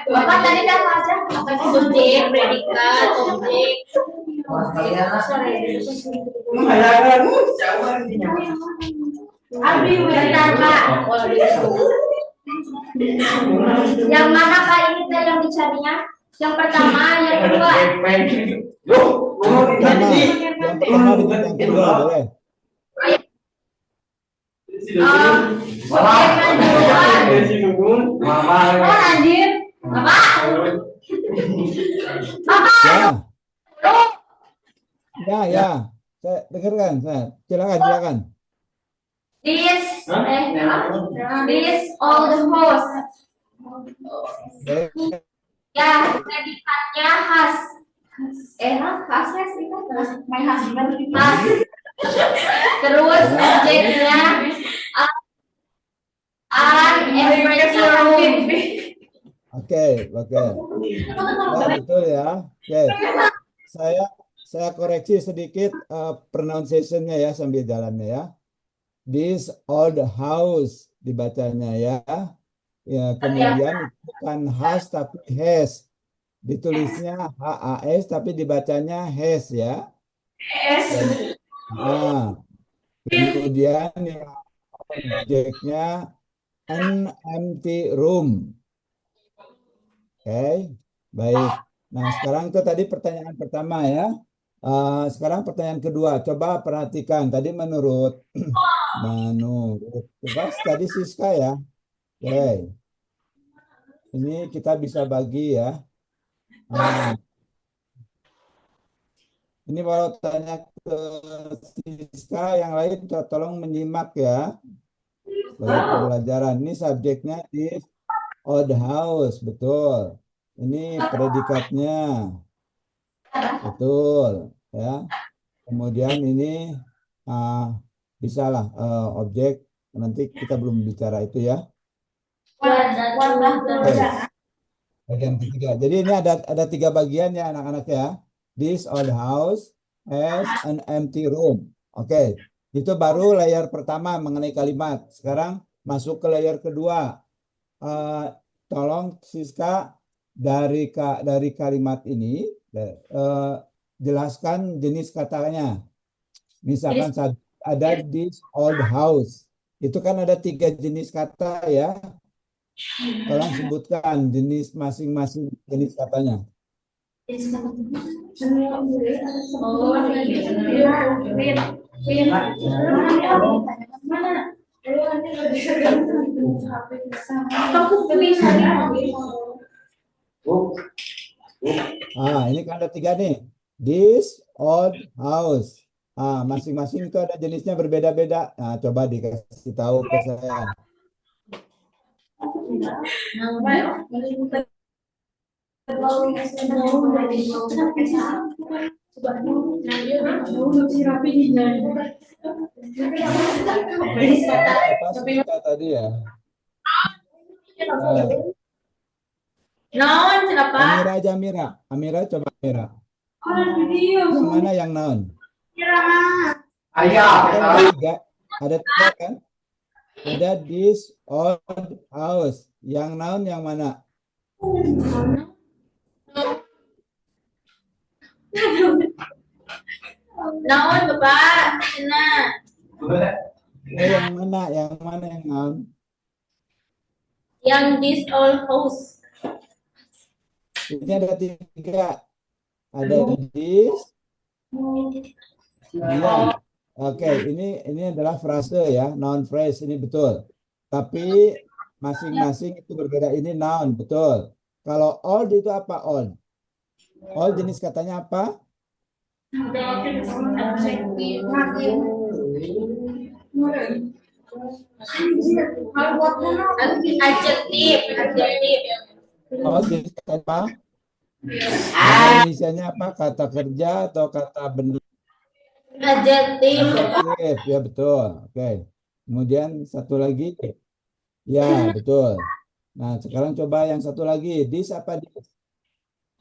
Bapak tadi udah baca apa sih subjek, predikat, objek. Bentar Pak. Yang mana Pak ini teh yang dicarinya? Yang pertama, yang kedua. Yang pertama dengan yang kedua, boleh. Subjek yang kedua. Oh, anjir. Bapak. Bapak. Ya. Saya dengarkan, saya. Silakan. This all the host. Oke. Ya, predikatnya has. Has itu my husband. Has. Terus objeknya an empty room. Oke. Ya, betul ya. Oke. Saya koreksi sedikit pronunciation-nya ya sambil jalannya ya. This old house dibacanya ya. Ya, kemudian bukan has tapi has. Ditulisnya HAS tapi dibacanya has ya. Nah, kemudian yang objeknya an empty room. Oke, baik. Nah, sekarang itu tadi pertanyaan pertama ya. Sekarang pertanyaan kedua. Coba perhatikan. Tadi menurut coba tadi Siska ya. Oke. Ini kita bisa bagi ya. Ini kalau tanya ke Siska, yang lain tolong menyimak ya. Bagi pembelajaran. Ini subjeknya di old house, betul. Ini predikatnya, betul ya. Kemudian ini bisalah objek. Nanti kita belum bicara itu ya. Bagian ketiga. Jadi ini ada 3 bagian ya anak-anak ya. This old house has an empty room. Oke, itu baru layar pertama mengenai kalimat. Sekarang masuk ke layar kedua. Tolong Siska dari kalimat ini jelaskan jenis katanya. Misalkan ada this old house. Itu kan ada 3 jenis kata ya. Tolong sebutkan jenis masing-masing jenis katanya. Ini kan ada 3 nih. This old house. Masing-masing itu ada jenisnya berbeda-beda. Nah, coba dikasih tahu ke saya. Apa tadi ya? Naon kenapa? Amira coba Amira. Yang mana yang naon? Ada 3 kan? Ada this old house. Yang naon yang mana? Naon Bapak? Yang mana? Yang mana yang noun? Yang this old house. Ini ada 3. Ada this, dia. Oke, ini adalah frase ya, noun phrase ini betul. Tapi masing-masing itu berbeda. Ini noun, betul. Kalau old itu apa old? Old jenis katanya apa? Adjektif, adjektif. Old jenis kata apa? Bahasa Indonesianya apa? Kata kerja atau kata benda? Adjektif. Adjektif, ya betul. Oke. Kemudian satu lagi. Ya, betul. Nah, sekarang coba yang satu lagi. This apa this?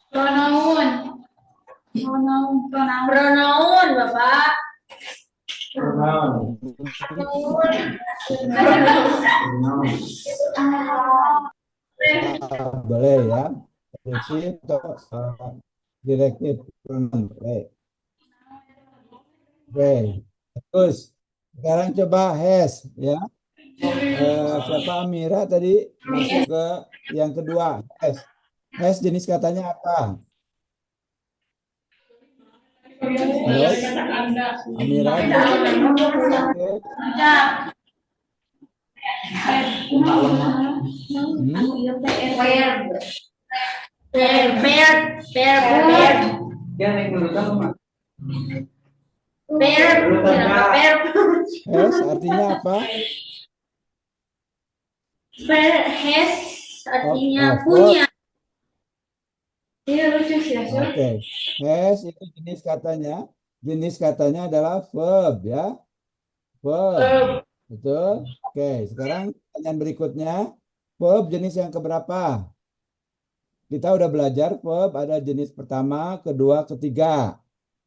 Pronoun. Pronoun, Bapak. Boleh ya. Adjektif atau direktif pronoun. Baik. Oke. Terus sekarang coba has ya. Siapa Amira tadi masuk ke yang kedua. Has. Has jenis katanya apa? Halo? Amira jenis katanya apa? Has artinya apa? Has artinya Of punya. Oke. Has itu jenis katanya. Jenis katanya adalah verb ya. Verb. Betul? Oke, sekarang pertanyaan berikutnya. Verb jenis yang keberapa? Kita udah belajar verb ada jenis pertama, kedua, ketiga.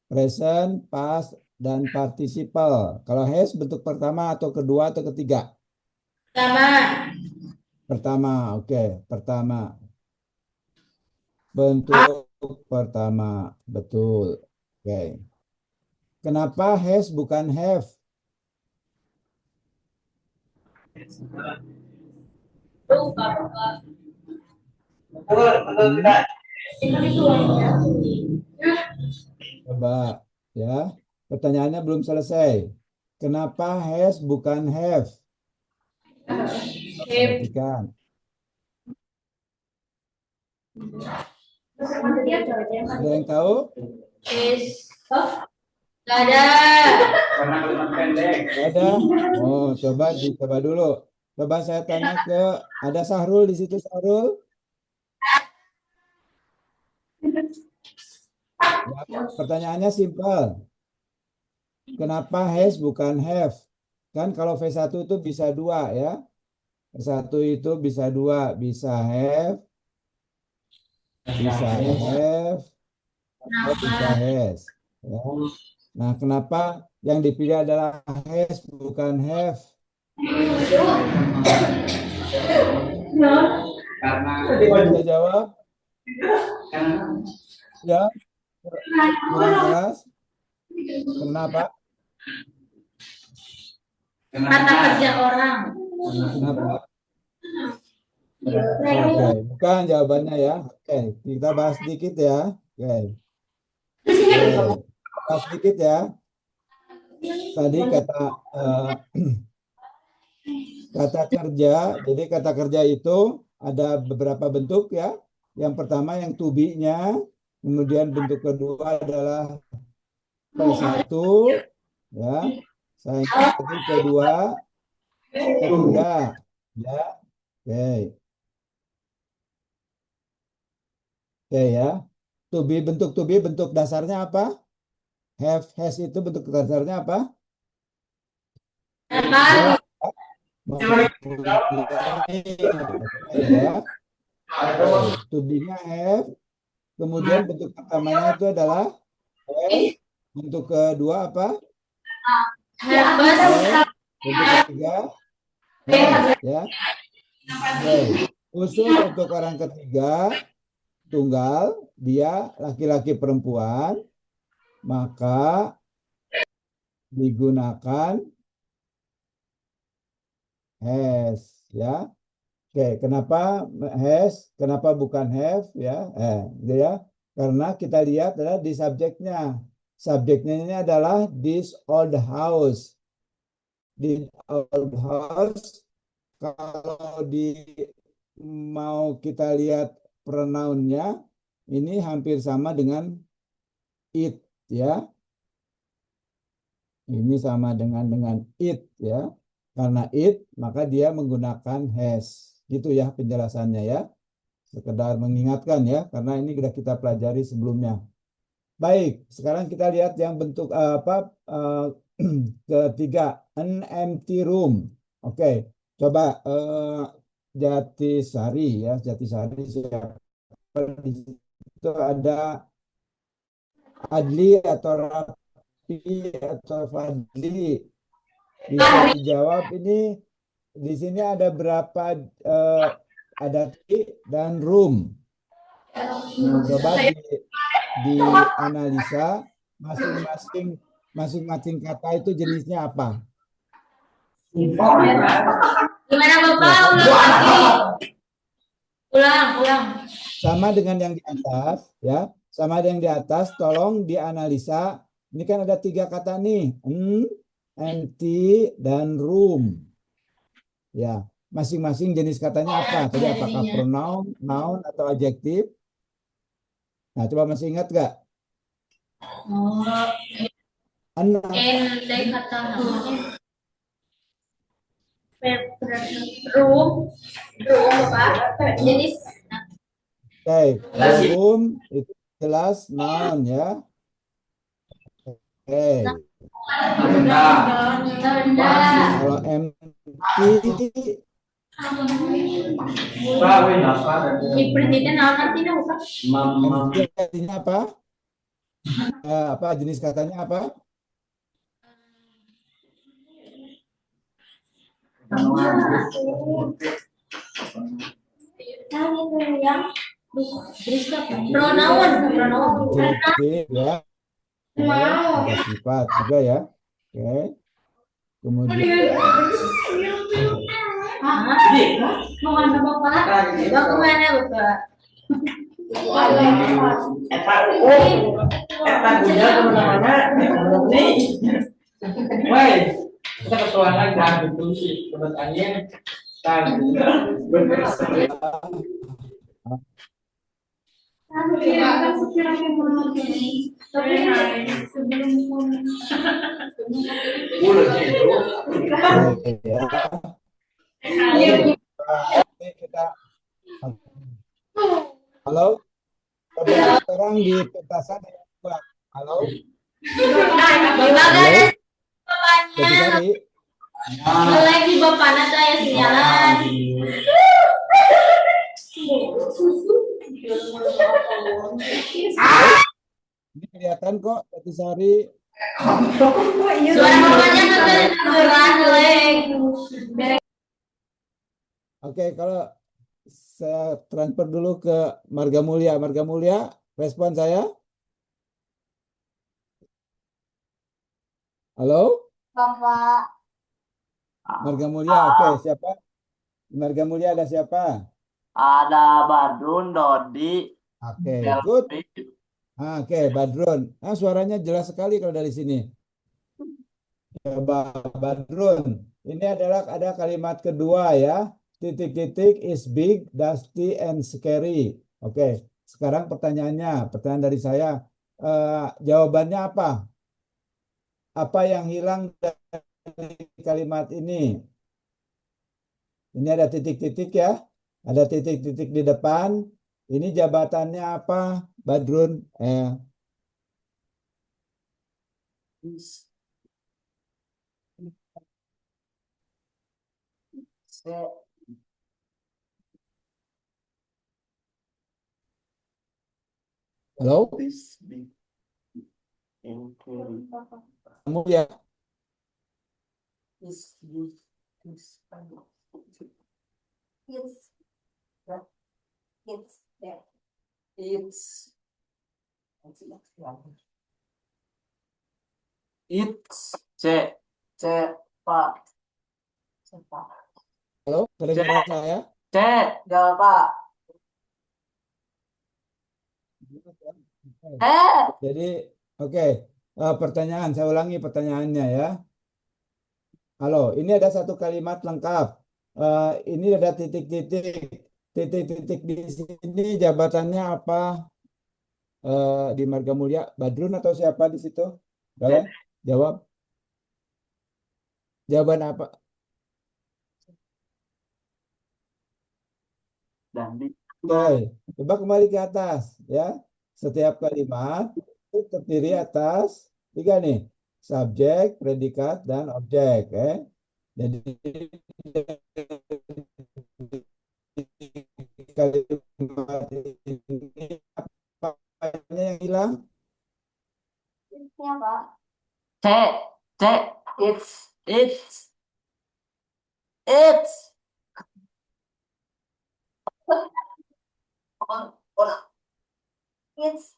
Present, past, dan participle. Kalau has bentuk pertama atau kedua atau ketiga? Pertama, oke. Pertama. Bentuk pertama. Betul. Oke. Kenapa has bukan have? Coba ya. Pertanyaannya belum selesai. Kenapa has bukan have? Perhatikan. Ada yang tahu? Gak ada. Ada? Oh, coba dulu. Coba saya tanya ke ada Sahrul di situ, Sahrul? Ya, pertanyaannya simpel. Kenapa has bukan have? Kan kalau V1 itu bisa 2 ya. V1 itu bisa 2, bisa have, bisa has. Ya. Nah, kenapa yang dipilih adalah has bukan have? Bisa jawab? Ya, kurang keras. Kenapa? Kata kerja orang. Kenapa? Oke, bukan jawabannya ya. Oke, kita bahas sedikit ya. Oke. Bahas sedikit ya. Tadi kata kerja. Jadi kata kerja itu ada beberapa bentuk ya. Yang pertama yang to be-nya, kemudian bentuk kedua adalah P1 ya. Saya tadi kedua, ketiga ya. Oke. Oke ya. To be bentuk dasarnya apa? Have, has itu bentuk dasarnya apa? Apa? Ya. To be-nya have. Kemudian bentuk pertamanya itu adalah have. Bentuk kedua apa? Have. Bentuk ketiga have, ya. Oke. Khusus untuk orang ketiga tunggal, dia laki-laki perempuan, maka digunakan has ya. Oke, kenapa has? Kenapa bukan have ya? Gitu ya. Karena kita lihat adalah di subjeknya. Subjeknya ini adalah this old house. Di old house, kalau mau kita lihat pronounnya, ini hampir sama dengan it ya. Ini sama dengan it ya. Karena it, maka dia menggunakan has. Gitu ya penjelasannya ya. Sekedar mengingatkan ya, karena ini sudah kita pelajari sebelumnya. Baik, sekarang kita lihat yang bentuk ketiga, an empty room. Oke, coba Jatisari ya, Jatisari siapa di situ, ada Adli atau Rafi atau Fadli, bisa dijawab. Ini di sini ada berapa, ada T dan room. Coba dianalisa masing-masing kata itu jenisnya apa? Gimana Bapak? Ulang lagi. Ulang. Sama dengan yang di atas ya. Sama dengan yang di atas, tolong dianalisa. Ini kan ada 3 kata nih. Empty dan room. Ya, masing-masing jenis katanya apa? Tadi apakah pronoun, noun atau adjektif? Nah, coba masih ingat gak? Oh, Enak. endai kata namanya. Room, Bapak. Jenis. Oke, room itu jelas noun ya. Oke. Kalau empty Sepertinya naon artinya Bapak? empty artinya apa? Apa jenis katanya apa? Pronoun. Adjektif ya. Ada sifat juga ya. Oke. Kemudian Mau mana Bapak? Bapak kemana Bapak? Eta punya kemana-mana nih. Woi, kita ketuaan lagi gitu sih kebetulannya. halo, coba sekarang di petasan. Halo, Gimana Bapaknya? Jatisari. Lagi Bapaknya saya sinyalan. Ini kelihatan kok Jatisari. Suara Bapaknya kedengeran, Leng. Oke, kalau saya transfer dulu ke Marga Mulia. Marga Mulia, respon saya. Halo, Bapak. Marga Mulia. Oke, siapa? Marga Mulia ada siapa? Ada Badrun, Dodi, Oke, good. Oke, Badrun. Nah, suaranya jelas sekali kalau dari sini. Coba Badrun. Ini adalah ada kalimat kedua ya. Titik-titik is big, dusty, and scary. Oke, sekarang pertanyaan dari saya. Jawabannya apa? Apa yang hilang dari kalimat ini? Ini ada titik-titik ya. Ada titik-titik di depan. Ini jabatannya apa, Badrun? Halo? Kamu ya? It's cepat. Halo, kedengaran saya? C, jawab Pak. Jadi, oke. Pertanyaan, saya ulangi pertanyaannya ya. Halo, ini ada satu kalimat lengkap. Ini ada titik-titik. Titik-titik di sini jabatannya apa? Di Marga Mulia, Badrun atau siapa di situ? Kalian jawab. Jawaban apa? Oke, coba kembali ke atas ya. Setiap kalimat itu terdiri atas tiga nih, subjek, predikat, dan objek. Jadi kalimat ini apa yang hilang? Ini apa? C, C, it's. It's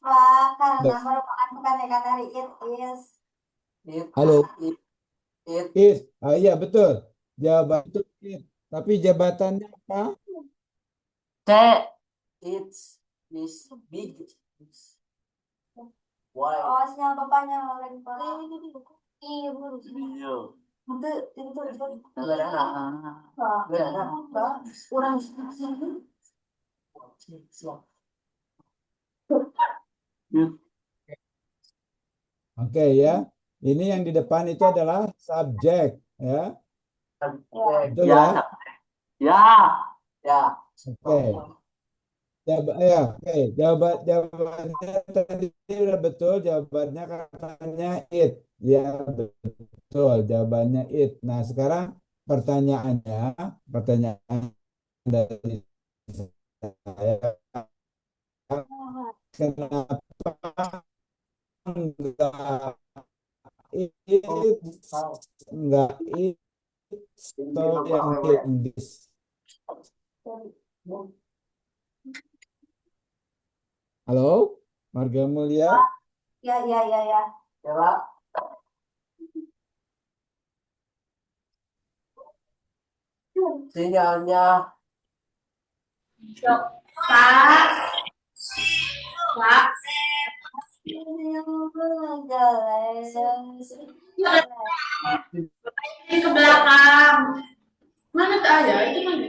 Pak, karena merupakan kepemilikan dari it is. Halo. It. Is. Iya betul. Jawaban itu is. Tapi jabatannya apa? C, it's big. Why? Oh, sinyal bapaknya lagi Pak. Iya, Bu. Itu. Kurang. Oke ya. Ini yang di depan itu adalah subjek ya. Betul ya? Ya. Oke. Oke. Jawabannya tadi udah betul. Jawabannya katanya it. Ya betul. Jawabannya it. Nah sekarang pertanyaan dari saya, kenapa enggak it atau yang this? Halo, Marga Mulia. Ya. Coba. Sinyalnya. Pak. Ini ke belakang. Mana tuh ada? Itu mana?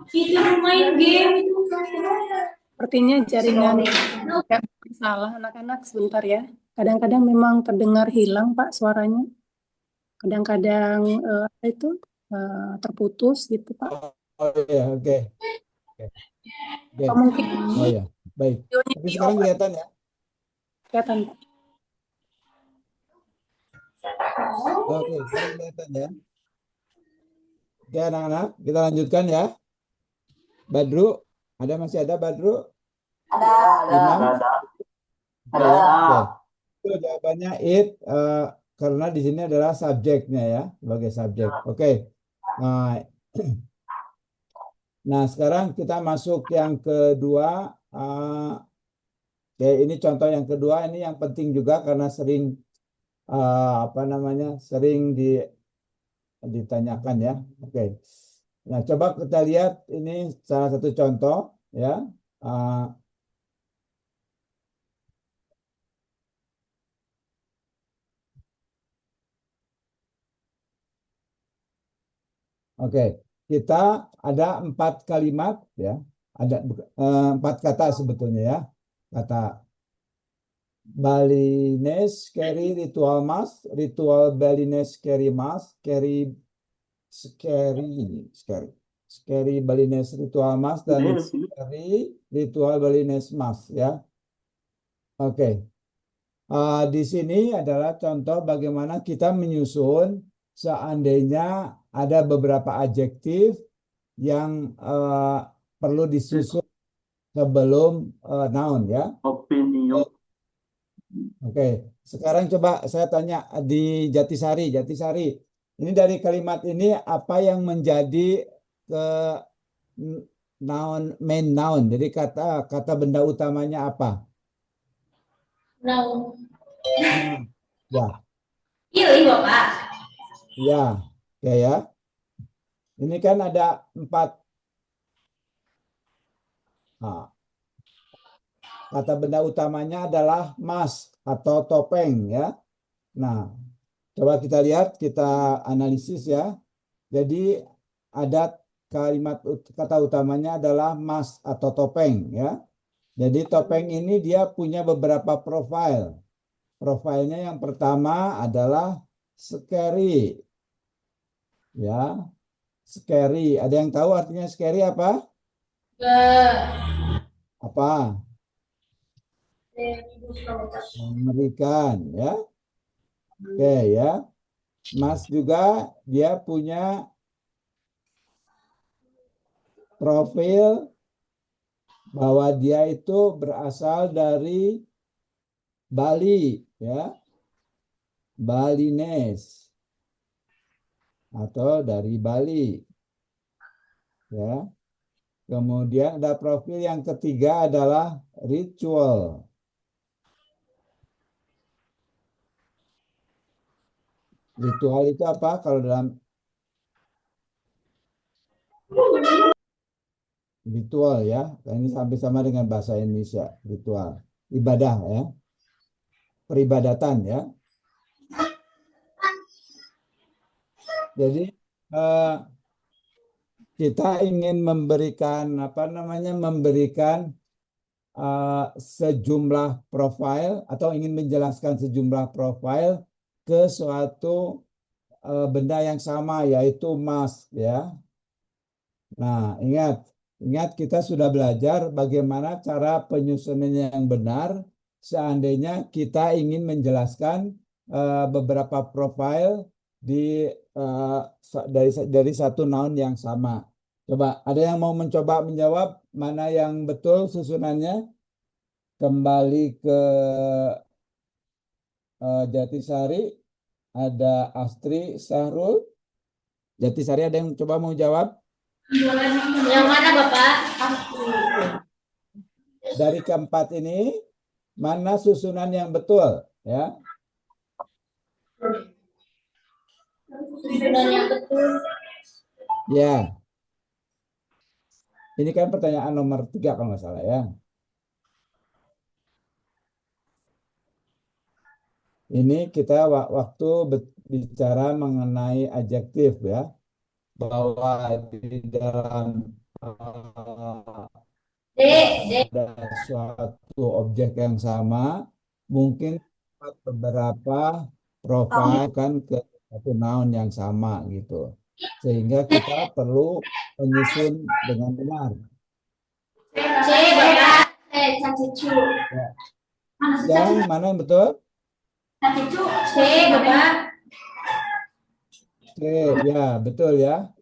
Itu main game itu. Sepertinya jaringan nggak bersalah anak-anak sebentar ya. Kadang-kadang memang terdengar hilang Pak suaranya. Kadang-kadang apa itu terputus gitu Pak. Oh ya, oke. Atau mungkin Oh ya, baik. videonya Tapi di sekarang off, kelihatan ya. kelihatan Pak. Oke, sekarang kelihatan ya. Oke anak-anak, kita lanjutkan ya. Badru, masih ada Badru? Imam? Ada. Oke. Itu jawabannya it karena di sini adalah subjeknya ya, sebagai subjek. Oke. Nah, sekarang kita masuk yang kedua. Oke, ini contoh yang kedua, ini yang penting juga karena sering sering ditanyakan ya. Oke. Nah, coba kita lihat ini salah satu contoh ya. Oke, kita ada 4 kalimat ya. Ada 4 kata sebetulnya ya. Kata Balinese carry ritual mass, ritual Balinese carry mass, scary Balinese ritual mass, dan scary ritual Balinese mass ya. Oke. Di sini adalah contoh bagaimana kita menyusun seandainya ada beberapa adjektif yang perlu disusun sebelum noun ya. Opinion. Oke, sekarang coba saya tanya di Jatisari. Jatisari, ini dari kalimat ini apa yang menjadi noun, main noun? Jadi kata benda utamanya apa? No. Ya. Pilih Bapak. Ya, oke ya. Ini kan ada 4 kata benda utamanya adalah mask atau topeng ya. Nah, coba kita lihat, kita analisis ya. Jadi ada kata utamanya adalah mask atau topeng ya. Jadi topeng ini dia punya beberapa profil. Profilnya yang pertama adalah scary. Ya, scary. Ada yang tahu artinya scary apa? Apa? Mengerikan ya. Oke ya. Mas juga dia punya profil bahwa dia itu berasal dari Bali ya. Balinese atau dari Bali ya. Kemudian ada profil yang ketiga adalah ritual. Ritual itu apa kalau dalam ritual ya? Ini sampai sama dengan bahasa Indonesia, ritual. Ibadah ya. Peribadatan ya. Jadi kita ingin memberikan memberikan sejumlah profil atau ingin menjelaskan sejumlah profil ke suatu benda yang sama yaitu emas ya. Nah, ingat kita sudah belajar bagaimana cara penyusunannya yang benar seandainya kita ingin menjelaskan beberapa profil dari satu noun yang sama. Coba, ada yang mau mencoba menjawab mana yang betul susunannya? Kembali ke Jatisari, ada Astri, Sahrul. Jatisari ada yang coba mau jawab? Yang mana Bapak? Dari keempat ini, mana susunan yang betul? Ya. Susunan yang betul. Ya. Ini kan pertanyaan nomor 3 kalau nggak salah ya. Ini kita waktu bicara mengenai adjektif ya. Bahwa di dalam ada suatu objek yang sama, mungkin beberapa profil kan ke satu noun yang sama gitu. Sehingga kita perlu menyusun dengan benar. C Bapak. Cacicu. Ya. Yang mana yang betul? Cacicu. C Bapak. C, ya betul ya.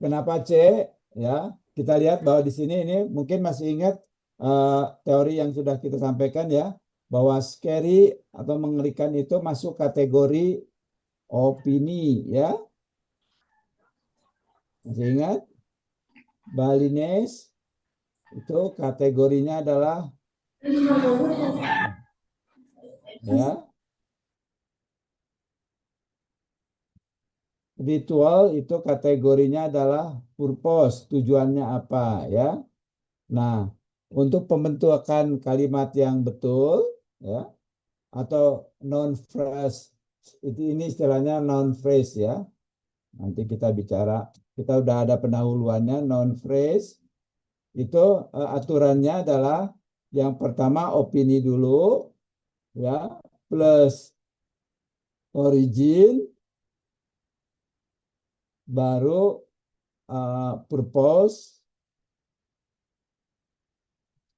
Kenapa C? Ya, kita lihat bahwa di sini ini mungkin masih ingat teori yang sudah kita sampaikan ya, bahwa scary atau mengerikan itu masuk kategori opini ya. Masih ingat? Balinese itu kategorinya adalah ya. Ritual itu kategorinya adalah purpose, tujuannya apa ya. Nah, untuk pembentukan kalimat yang betul ya atau non phrase ini istilahnya non phrase ya. Nanti kita bicara, kita udah ada pendahuluannya. Non phrase itu aturannya adalah yang pertama opini dulu ya, plus origin, baru purpose,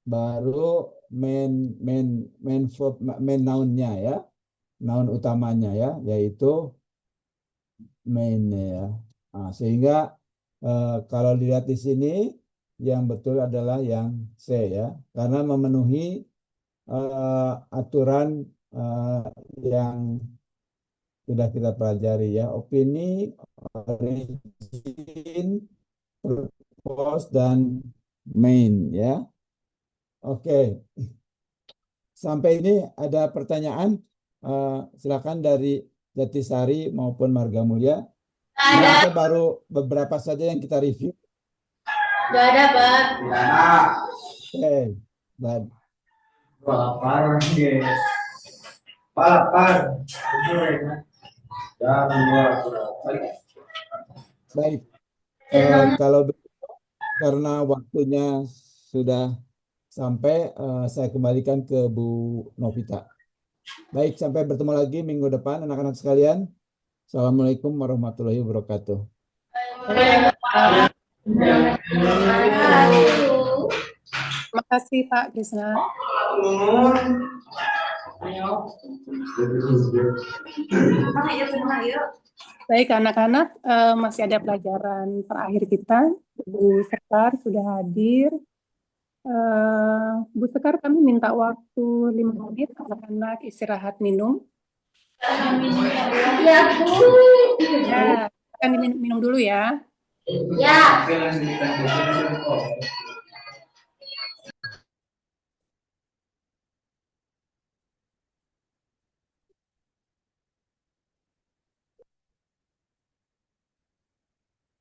baru main noun-nya ya, noun utamanya ya, yaitu main ya. Nah, sehingga kalau dilihat di sini yang betul adalah yang C ya, karena memenuhi aturan yang sudah kita pelajari ya, opini, origin, purpose, dan main ya. Oke, sampai ini ada pertanyaan? Silakan dari Jatisari maupun Marga Mulia. Ada. Ternyata baru beberapa saja yang kita review. Gak ada, Pak. Oke, dan Lapar nih. Lapar. baik. Kalau karena waktunya sudah sampai, saya kembalikan ke Bu Novita. Baik, sampai bertemu lagi minggu depan, anak-anak sekalian. Assalamualaikum warahmatullahi wabarakatuh. Terima kasih Pak Krisna. Baik anak-anak, masih ada pelajaran terakhir kita. Bu Sekar sudah hadir. Bu Sekar, kami minta waktu 5 menit anak-anak istirahat minum. Ya, Bu. Ya, akan minum dulu ya. Ya. Oke, lanjutkan.